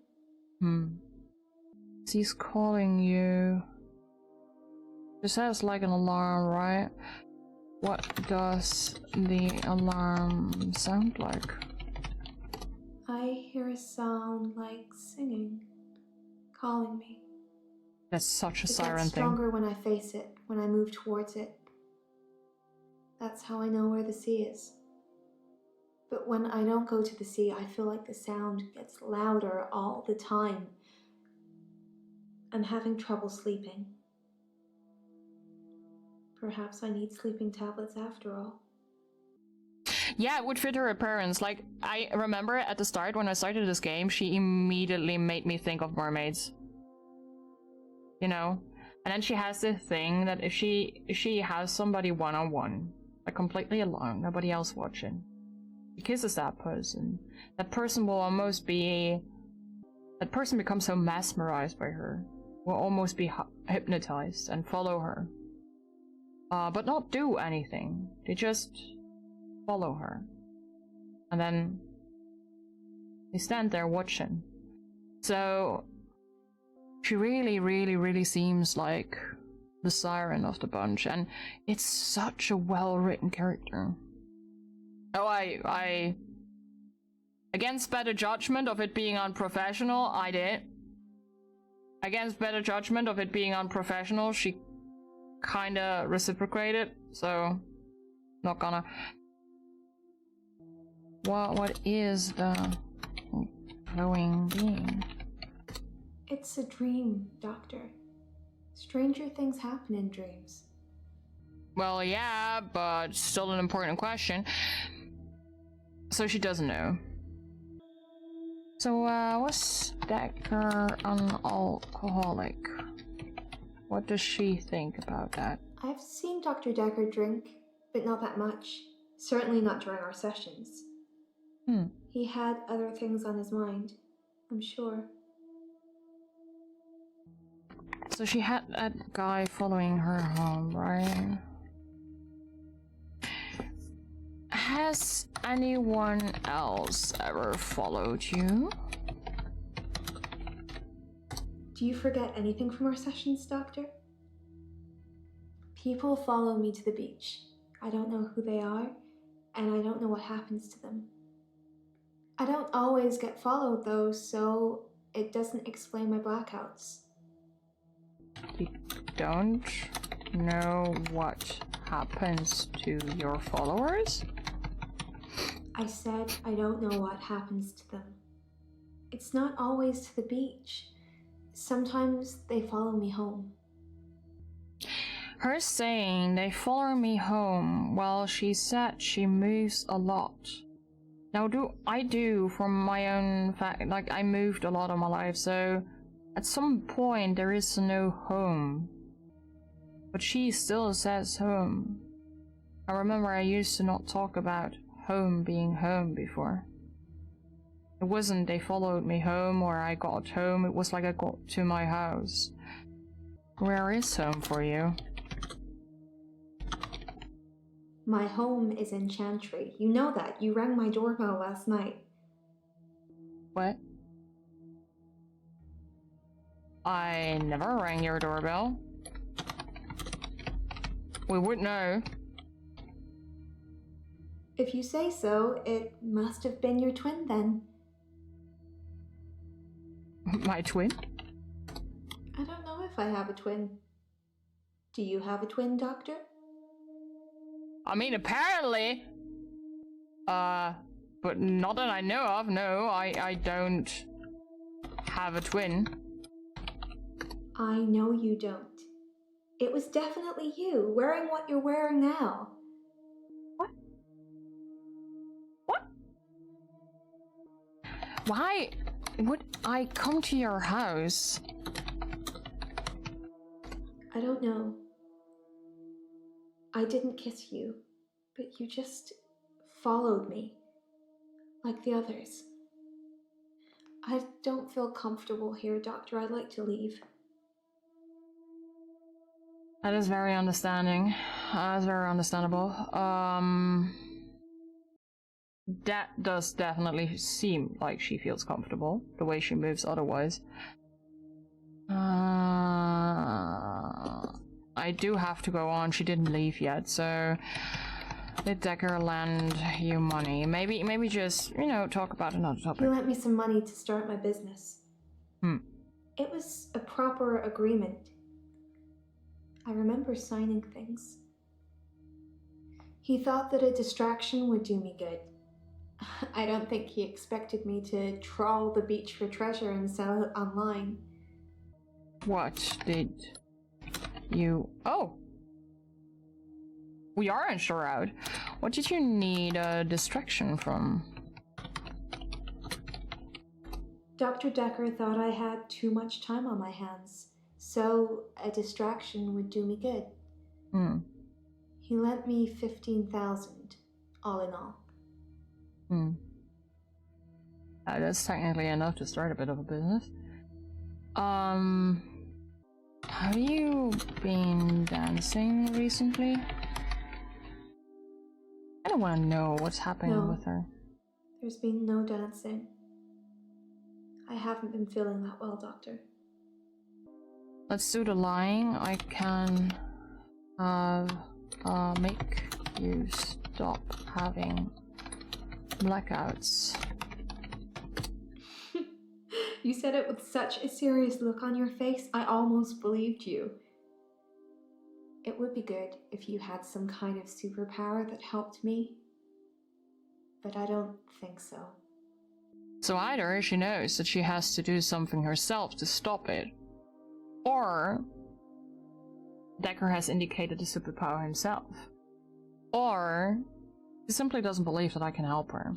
She's calling you. It says like an alarm, right? What does the alarm sound like? I hear a sound like singing, calling me. That's such a It siren gets thing. stronger when I face it, when I move towards it. That's how I know where the sea is. But when I don't go to the sea, I feel like the sound gets louder all the time. I'm having trouble sleeping. Perhaps I need sleeping tablets after all. Yeah, it would fit her appearance. Like, I remember at the start when I started this game, she immediately made me think of mermaids. You know? And then she has this thing that if she has somebody one-on-one, like completely alone, nobody else watching, she kisses that person will almost be... That person becomes so mesmerized by her, will almost be hypnotized and follow her. But not do anything. They just follow her. And then they stand there watching. So she really seems like the siren of the bunch, and it's such a well-written character. Oh, I against better judgment of it being unprofessional, I did. Against better judgment of it being unprofessional, she kinda reciprocated, so not gonna. What is the glowing being? It's a dream, Doctor. Stranger things happen in dreams. Well, yeah, but still an important question. So she doesn't know. So, was Dekker an alcoholic? What does she think about that? I've seen Dr. Dekker drink, but not that much. Certainly not during our sessions. He had other things on his mind, I'm sure. So she had that guy following her home, right? Has anyone else ever followed you? Do you forget anything from our sessions, Doctor? People follow me to the beach. I don't know who they are, and I don't know what happens to them. I don't always get followed, though, so it doesn't explain my blackouts. You don't know what happens to your followers? I said I don't know what happens to them. It's not always to the beach. Sometimes they follow me home. Her saying they follow me home, well, she said she moves a lot. Now, I do from my own fact, like, I moved a lot in my life, so at some point there is no home. But she still says home. I remember I used to not talk about home being home before. It wasn't they followed me home or I got home, it was like I got to my house. Where is home for you? My home is in Chantry. You know that. You rang my doorbell last night. What? I never rang your doorbell. We would know. If you say so, it must have been your twin then. My twin? I don't know if I have a twin. Do you have a twin, Doctor? I mean, apparently. But not that I know of. No, I don't have a twin. I know you don't. It was definitely you, wearing what you're wearing now. What? What? Why would I come to your house? I don't know. I didn't kiss you, but you just followed me, like the others. I don't feel comfortable here, Doctor. I'd like to leave. That is very understanding. That's very understandable. That does definitely seem like she feels comfortable, the way she moves otherwise. I do have to go on. She didn't leave yet, so did Dekker lend you money? Maybe just, you know, talk about another He topic. lent me some money to start my business. It was a proper agreement. I remember signing things. He thought that a distraction would do me good. I don't think he expected me to trawl the beach for treasure and sell it online. What did you... Oh! We are in Shroud. What did you need a distraction from? Dr. Dekker thought I had too much time on my hands, so a distraction would do me good. He lent me 15,000, all in all. That's technically enough to start a bit of a business. Have you been dancing recently? I don't want to know what's happening No. with her. There's been no dancing. I haven't been feeling that well, Doctor. Let's do the lying. I can make you stop having blackouts. You said it with such a serious look on your face, I almost believed you. It would be good if you had some kind of superpower that helped me, but I don't think so. So either she knows that she has to do something herself to stop it, or Dekker has indicated the superpower himself, or she simply doesn't believe that I can help her.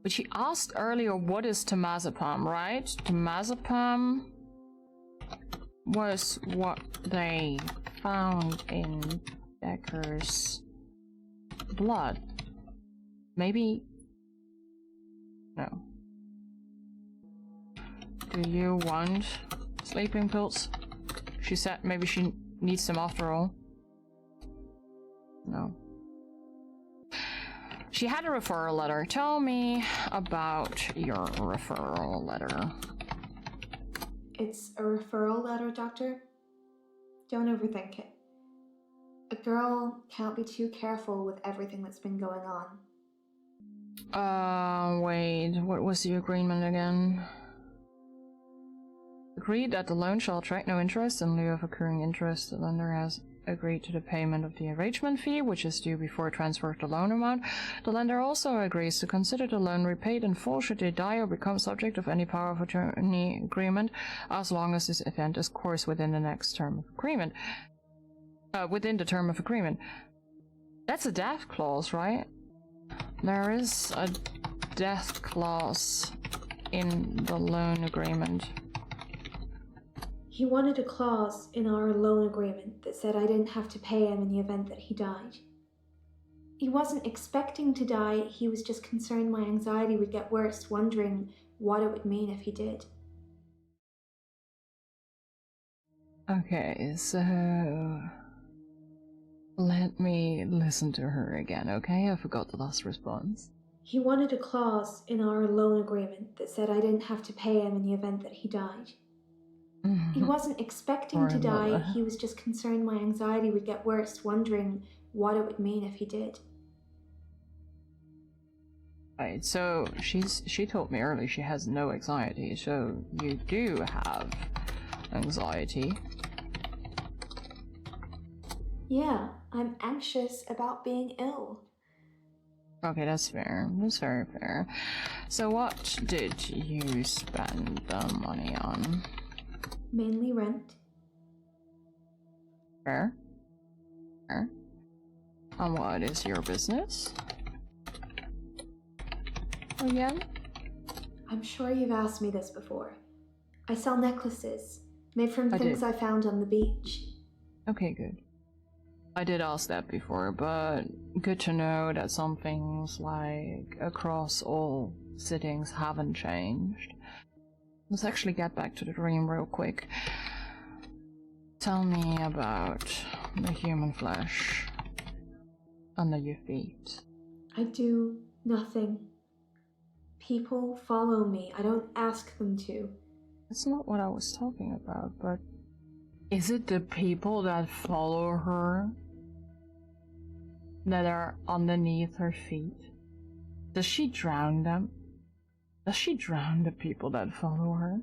But she asked earlier, what is temazepam, right? Temazepam was what they found in Dekker's blood. Maybe... No. Do you want sleeping pills? She said maybe she needs them after all. No. She had a referral letter. Tell me about your referral letter. It's a referral letter, Doctor. Don't overthink it. A girl can't be too careful with everything that's been going on. Wait, what was the agreement again? Agreed that the loan shall attract no interest in lieu of accruing interest. The lender has agreed to the payment of the arrangement fee, which is due before transfer of the loan amount. The lender also agrees to consider the loan repaid in full should they die or become subject of any power of attorney agreement, as long as this event is course within the next term of agreement. Within the term of agreement. That's a death clause, right? There is a death clause in the loan agreement. He wanted a clause in our loan agreement that said I didn't have to pay him in the event that he died. He wasn't expecting to die, he was just concerned my anxiety would get worse, wondering what it would mean if he did. Okay, so... let me listen to her again, okay? I forgot the last response. He wanted a clause in our loan agreement that said I didn't have to pay him in the event that he died. He wasn't expecting to die, he was just concerned my anxiety would get worse, wondering what it would mean if he did. Right, so she told me earlier she has no anxiety, so you do have anxiety. Yeah, I'm anxious about being ill. Okay, that's fair. That's very fair. So what did you spend the money on? Mainly rent. Fair. Fair. And what is your business? Again? I'm sure you've asked me this before. I sell necklaces, made from things I found on the beach. Okay, good. I did ask that before, but good to know that some things, like, across all sittings haven't changed. Let's actually get back to the dream real quick. Tell me about the human flesh under your feet. I do nothing. People follow me. I don't ask them to. That's not what I was talking about, but Is it the people that follow her that are underneath her feet? Does she drown them? Does she drown the people that follow her?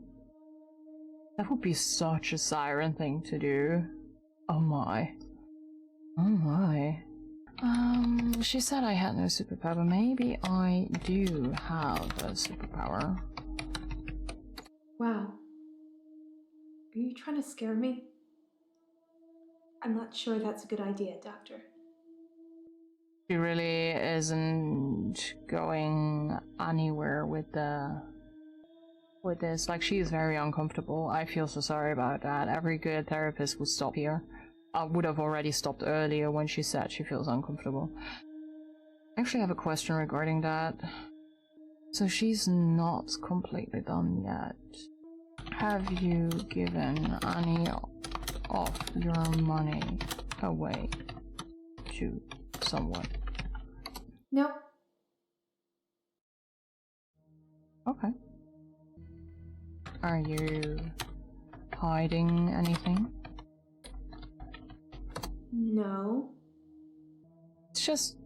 That would be such a siren thing to do. Oh my. Oh my. She said I had no superpower. Maybe I do have a superpower. Wow. Are you trying to scare me? I'm not sure that's a good idea, Doctor. She really isn't going anywhere with this. Like, she is very uncomfortable. I feel so sorry about that. Every good therapist would stop here. I would have already stopped earlier when she said she feels uncomfortable. I actually have a question regarding that. So she's not completely done yet. Have you given any of your money away to someone? No. Okay. Are you hiding anything? No. It's just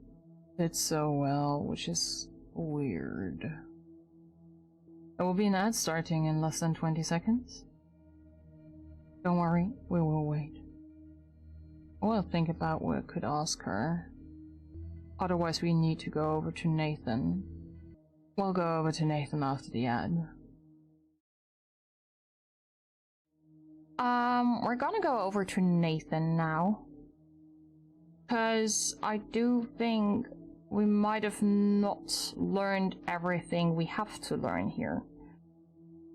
fits so well, which is weird. There will be an ad starting in less than 20 seconds. Don't worry, we will wait. We'll think about what we could ask her. Otherwise we need to go over to Nathan. We'll go over to Nathan after the ad. We're gonna go over to Nathan now. Because I do think we might have not learned everything we have to learn here.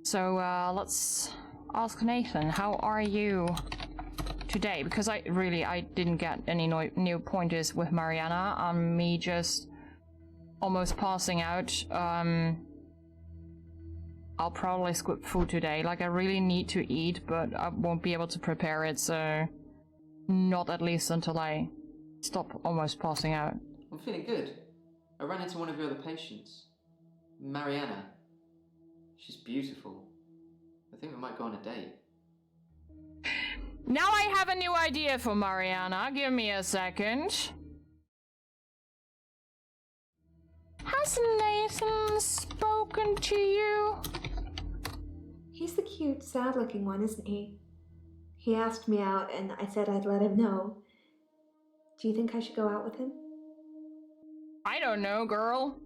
So, let's ask Nathan, how are you today? Because I didn't get any new pointers with Mariana. Me just almost passing out. I'll probably skip food today. Like, I really need to eat, but I won't be able to prepare it, so not at least until I stop almost passing out. I'm feeling good. I ran into one of your other patients, Mariana. She's beautiful. I think we might go on a date. Now I have a new idea for Mariana. Give me a second. Has Nathan spoken to you? He's the cute, sad-looking one, isn't he? He asked me out, and I said I'd let him know. Do you think I should go out with him? I don't know, girl.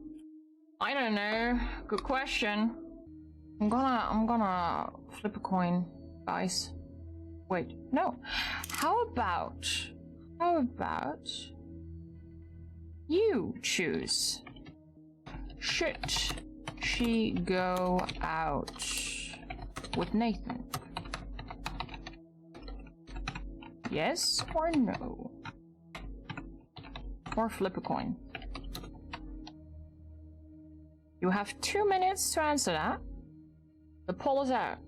I don't know. Good question. I'm gonna flip a coin, guys. Wait, no. How about you choose? Should she go out with Nathan? Yes or no? Or flip a coin. You have 2 minutes to answer that. The poll is out.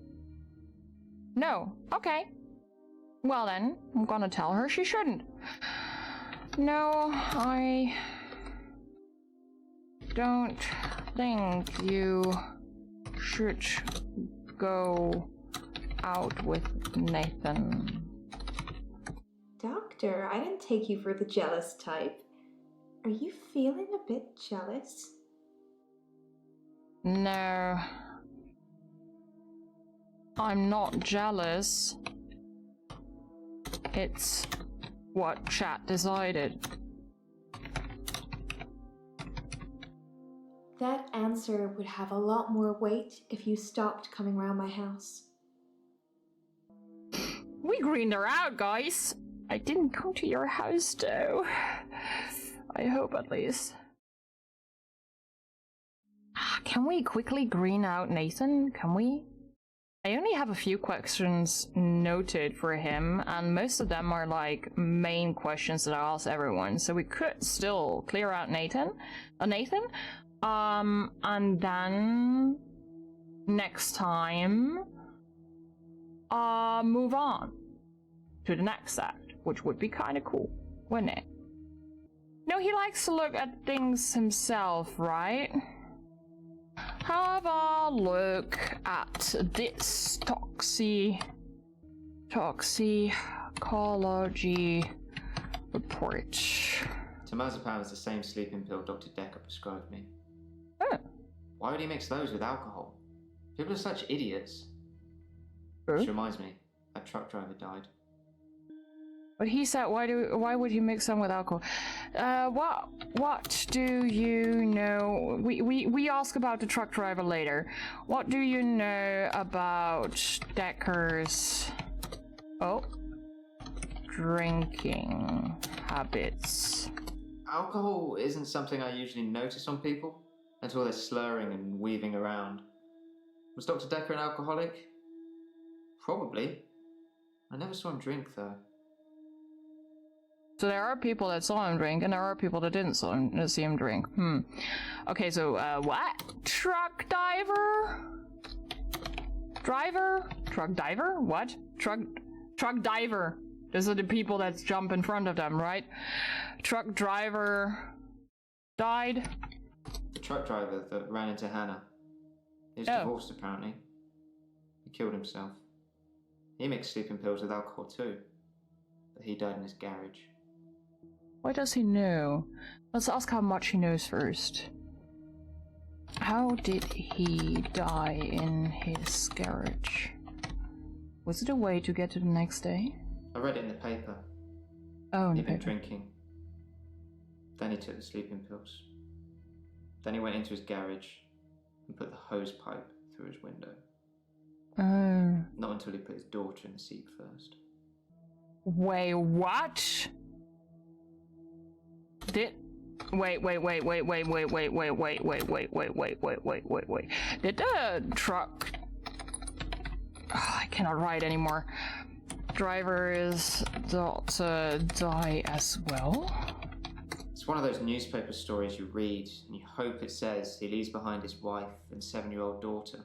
No. Okay. Well then, I'm gonna tell her she shouldn't. No, I don't think you should go out with Nathan. Doctor, I didn't take you for the jealous type. Are you feeling a bit jealous? No. I'm not jealous. It's what chat decided. That answer would have a lot more weight if you stopped coming around my house. We greened her out, guys. I didn't come to your house, though. I hope, at least. Can we quickly green out Nathan? Can we? I only have a few questions noted for him, and most of them are like main questions that I ask everyone. So we could still clear out Nathan, and then next time, move on to the next act, which would be kind of cool, wouldn't it? No, he likes to look at things himself, right? Have a look at this toxicology toxicology report. Temazepam is the same sleeping pill Dr. Dekker prescribed me. Oh. Why would he mix those with alcohol? People are such idiots. True. Which reminds me, that truck driver died. But he said, why would you mix them with alcohol? What do you know? We ask about the truck driver later. What do you know about Dekker's drinking habits? Alcohol isn't something I usually notice on people until they're slurring and weaving around. Was Dr. Dekker an alcoholic? Probably. I never saw him drink though. So there are people that saw him drink, and there are people that didn't see him drink. Okay, so, what? Truck diver? Driver? Truck diver? What? Truck diver. Those are the people that jump in front of them, right? Truck driver died. The truck driver that ran into Hannah. He was divorced apparently. He killed himself. He mixed sleeping pills with alcohol too. But he died in his garage. Why does he know? Let's ask how much he knows first. How did he die in his garage? Was it a way to get to the next day? I read it in the paper. Oh, in the He'd been paper. drinking. Then he took the sleeping pills. Then he went into his garage and put the hose pipe through his window. Oh. Not until he put his daughter in the seat first. Wait, what? Did Did the truck... I cannot write anymore. Driver's daughter die as well? It's one of those newspaper stories you read and you hope it says he leaves behind his wife and 7-year-old daughter.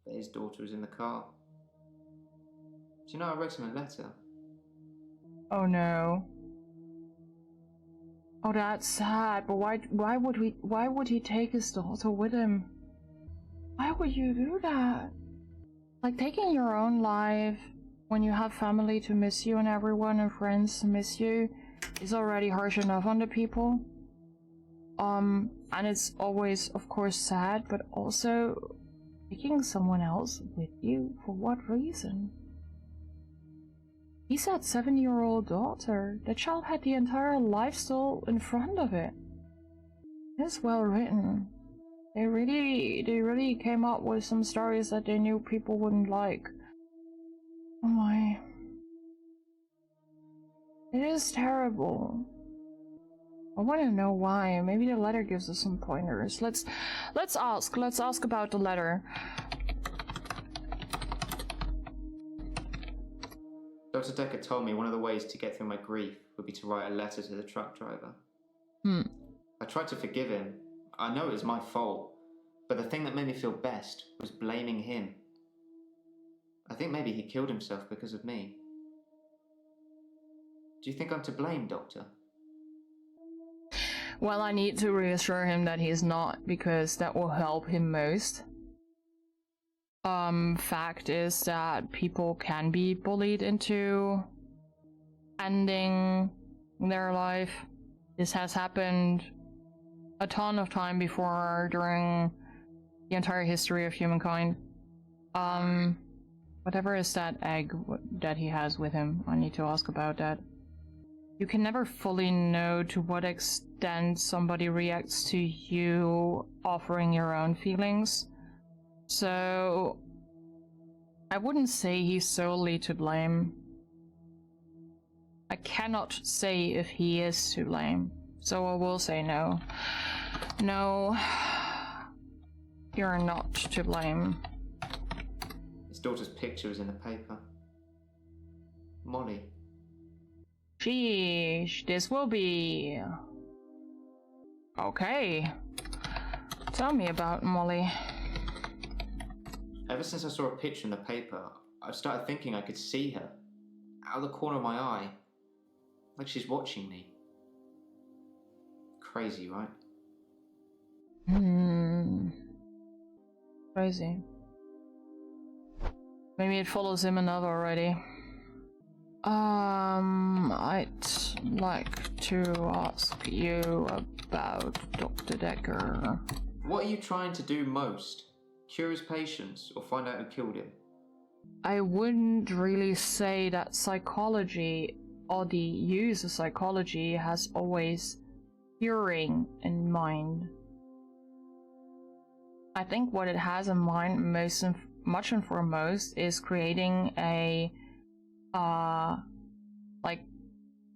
But his daughter was in the car. Do you know I wrote him a letter? Oh no. Oh, that's sad, but why would he take his daughter with him? Why would you do that? Like, taking your own life when you have family to miss you and everyone and friends to miss you is already harsh enough on the people. And it's always, of course, sad, but also taking someone else with you, for what reason? He said 7-year-old daughter. The child had the entire life still in front of it. It's well written. They really came up with some stories that they knew people wouldn't like. Oh my. It is terrible. I want to know why. Maybe the letter gives us some pointers. Let's ask about the letter. Dr. Dekker told me one of the ways to get through my grief would be to write a letter to the truck driver. I tried to forgive him. I know it was my fault. But the thing that made me feel best was blaming him. I think maybe he killed himself because of me. Do you think I'm to blame, Doctor? Well, I need to reassure him that he's not, because that will help him most. Fact is that people can be bullied into ending their life. This has happened a ton of time before during the entire history of humankind. Whatever is that egg that he has with him, I need to ask about that. You can never fully know to what extent somebody reacts to you offering your own feelings. So, I wouldn't say he's solely to blame. I cannot say if he is to blame, so I will say no. No, you're not to blame. His daughter's picture was in the paper. Molly. Sheesh, this will be... Okay. Tell me about Molly. Ever since I saw a picture in the paper, I've started thinking I could see her. Out of the corner of my eye. Like she's watching me. Crazy, right? Crazy. Maybe it follows him enough already. I'd like to ask you about Dr. Dekker. What are you trying to do most? Cure his patients or find out who killed him? I wouldn't really say that psychology or the use of psychology has always curing in mind. I think what it has in mind much and foremost is creating a like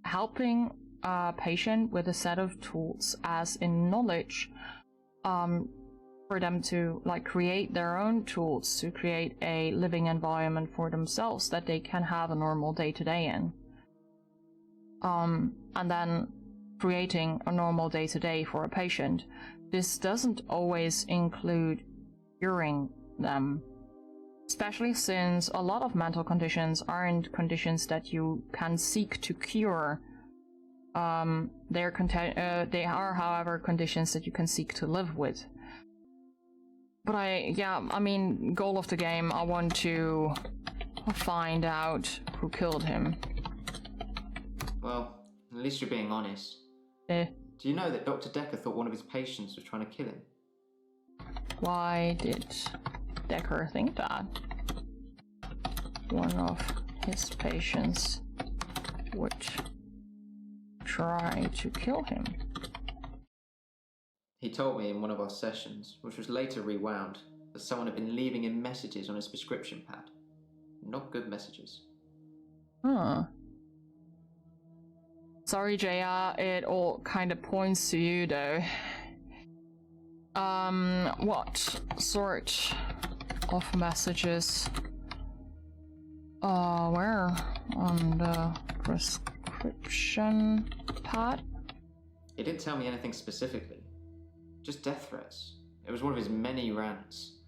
helping a patient with a set of tools, as in knowledge, for them to like create their own tools to create a living environment for themselves that they can have a normal day-to-day in. And then creating a normal day-to-day for a patient. This doesn't always include curing them, especially since a lot of mental conditions aren't conditions that you can seek to cure. They are, however, conditions that you can seek to live with. But I mean, goal of the game, I want to find out who killed him. Well, at least you're being honest. Eh. Do you know that Dr. Dekker thought one of his patients was trying to kill him? Why did Dekker think that? One of his patients would try to kill him. He told me in one of our sessions, which was later rewound, that someone had been leaving him messages on his prescription pad. Not good messages. Huh. Sorry, JR, it all kind of points to you, though. What sort of messages? Where? On the prescription pad? He didn't tell me anything specifically. Just death threats. It was one of his many rants.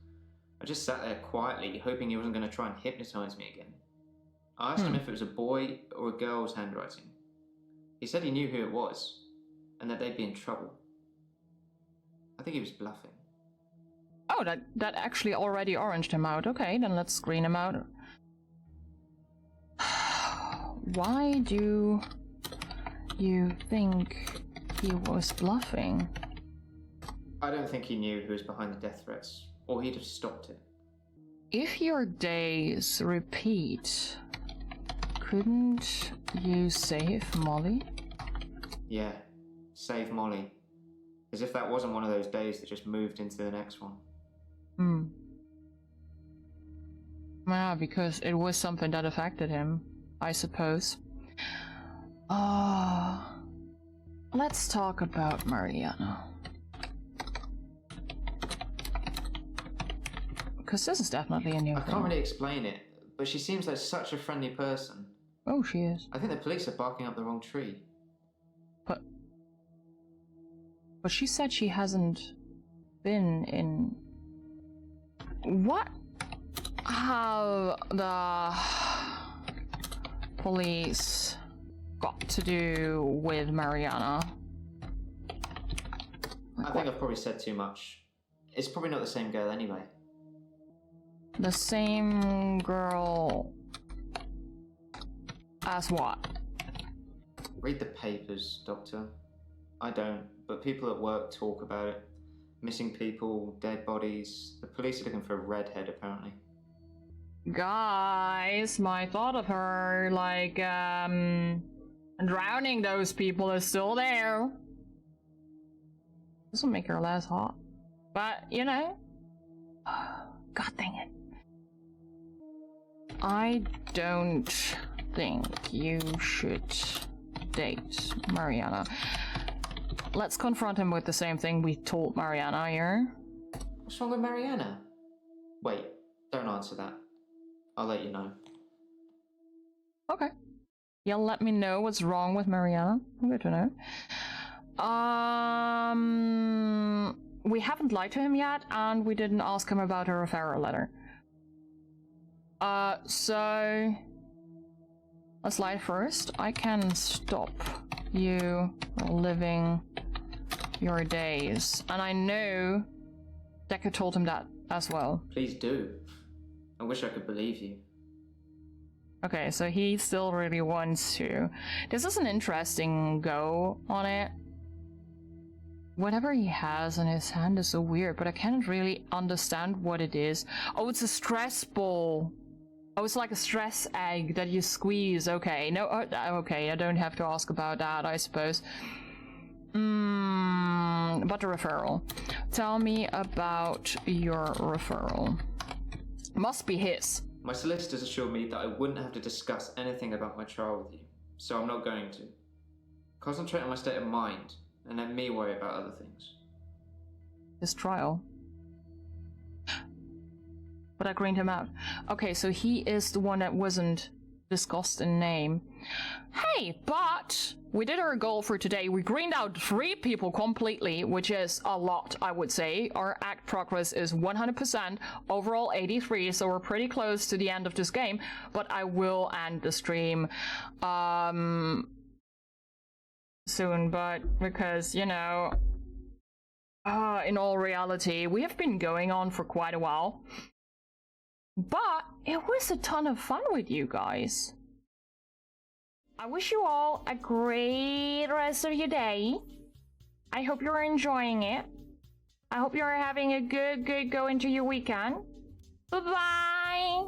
I just sat there quietly, hoping he wasn't going to try and hypnotize me again. I asked him if it was a boy or a girl's handwriting. He said he knew who it was, and that they'd be in trouble. I think he was bluffing. Oh, that actually already oranged him out. Okay, then let's screen him out. Why do you think he was bluffing? I don't think he knew who was behind the death threats, or he'd have stopped it. If your days repeat, couldn't you save Molly? Yeah, save Molly. As if that wasn't one of those days that just moved into the next one. Yeah, because it was something that affected him, I suppose. Let's talk about Mariana. Because this is definitely a new I thing. can't really explain it, but she seems like such a friendly person. Oh, she is. I think the police are barking up the wrong tree. But she said she hasn't been in... What have the police got to do with Mariana? I think I've probably said too much. It's probably not the same girl anyway. The same girl as what? Read the papers, Doctor. I don't, but people at work talk about it. Missing people, dead bodies. The police are looking for a redhead, apparently. Guys, my thought of her, like, drowning those people is still there. This will make her less hot. But, you know. God dang it. I don't think you should date Mariana. Let's confront him with the same thing we told Mariana here. What's wrong with Mariana? Wait, don't answer that. I'll let you know. Okay. You'll let me know what's wrong with Mariana. Good to know. We haven't lied to him yet, and we didn't ask him about her referral letter. So let's lie first. I can stop you living your days, and I know Dekker told him that as well. Please do. I wish I could believe you. Okay, so he still really wants to. This is an interesting go on it. Whatever he has in his hand is so weird, but I can't really understand what it is. Oh, it's a stress ball. Oh, it's like a stress egg that you squeeze. Okay, no, okay, I don't have to ask about that, I suppose. But the referral. Tell me about your referral. Must be his. My solicitors assured me that I wouldn't have to discuss anything about my trial with you, so I'm not going to. Concentrate on my state of mind, and let me worry about other things. His trial? But I greened him out. Okay, so he is the one that wasn't discussed in name. Hey, but we did our goal for today. We greened out 3 people completely, which is a lot, I would say. Our act progress is 100%, overall 83, so we're pretty close to the end of this game. But I will end the stream soon, but because, you know, in all reality, we have been going on for quite a while. But it was a ton of fun with you guys. I wish you all a great rest of your day. I hope you're enjoying it. I hope you're having a good go into your weekend. Bye-bye.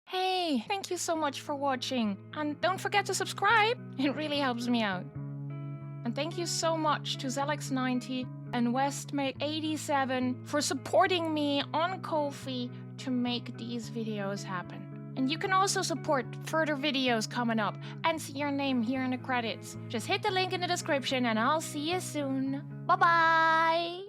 Hey, thank you so much for watching. And don't forget to subscribe. It really helps me out. And thank you so much to Zelex90 and Westmake87 for supporting me on Ko-fi to make these videos happen. And you can also support further videos coming up and see your name here in the credits. Just hit the link in the description and I'll see you soon. Bye-bye!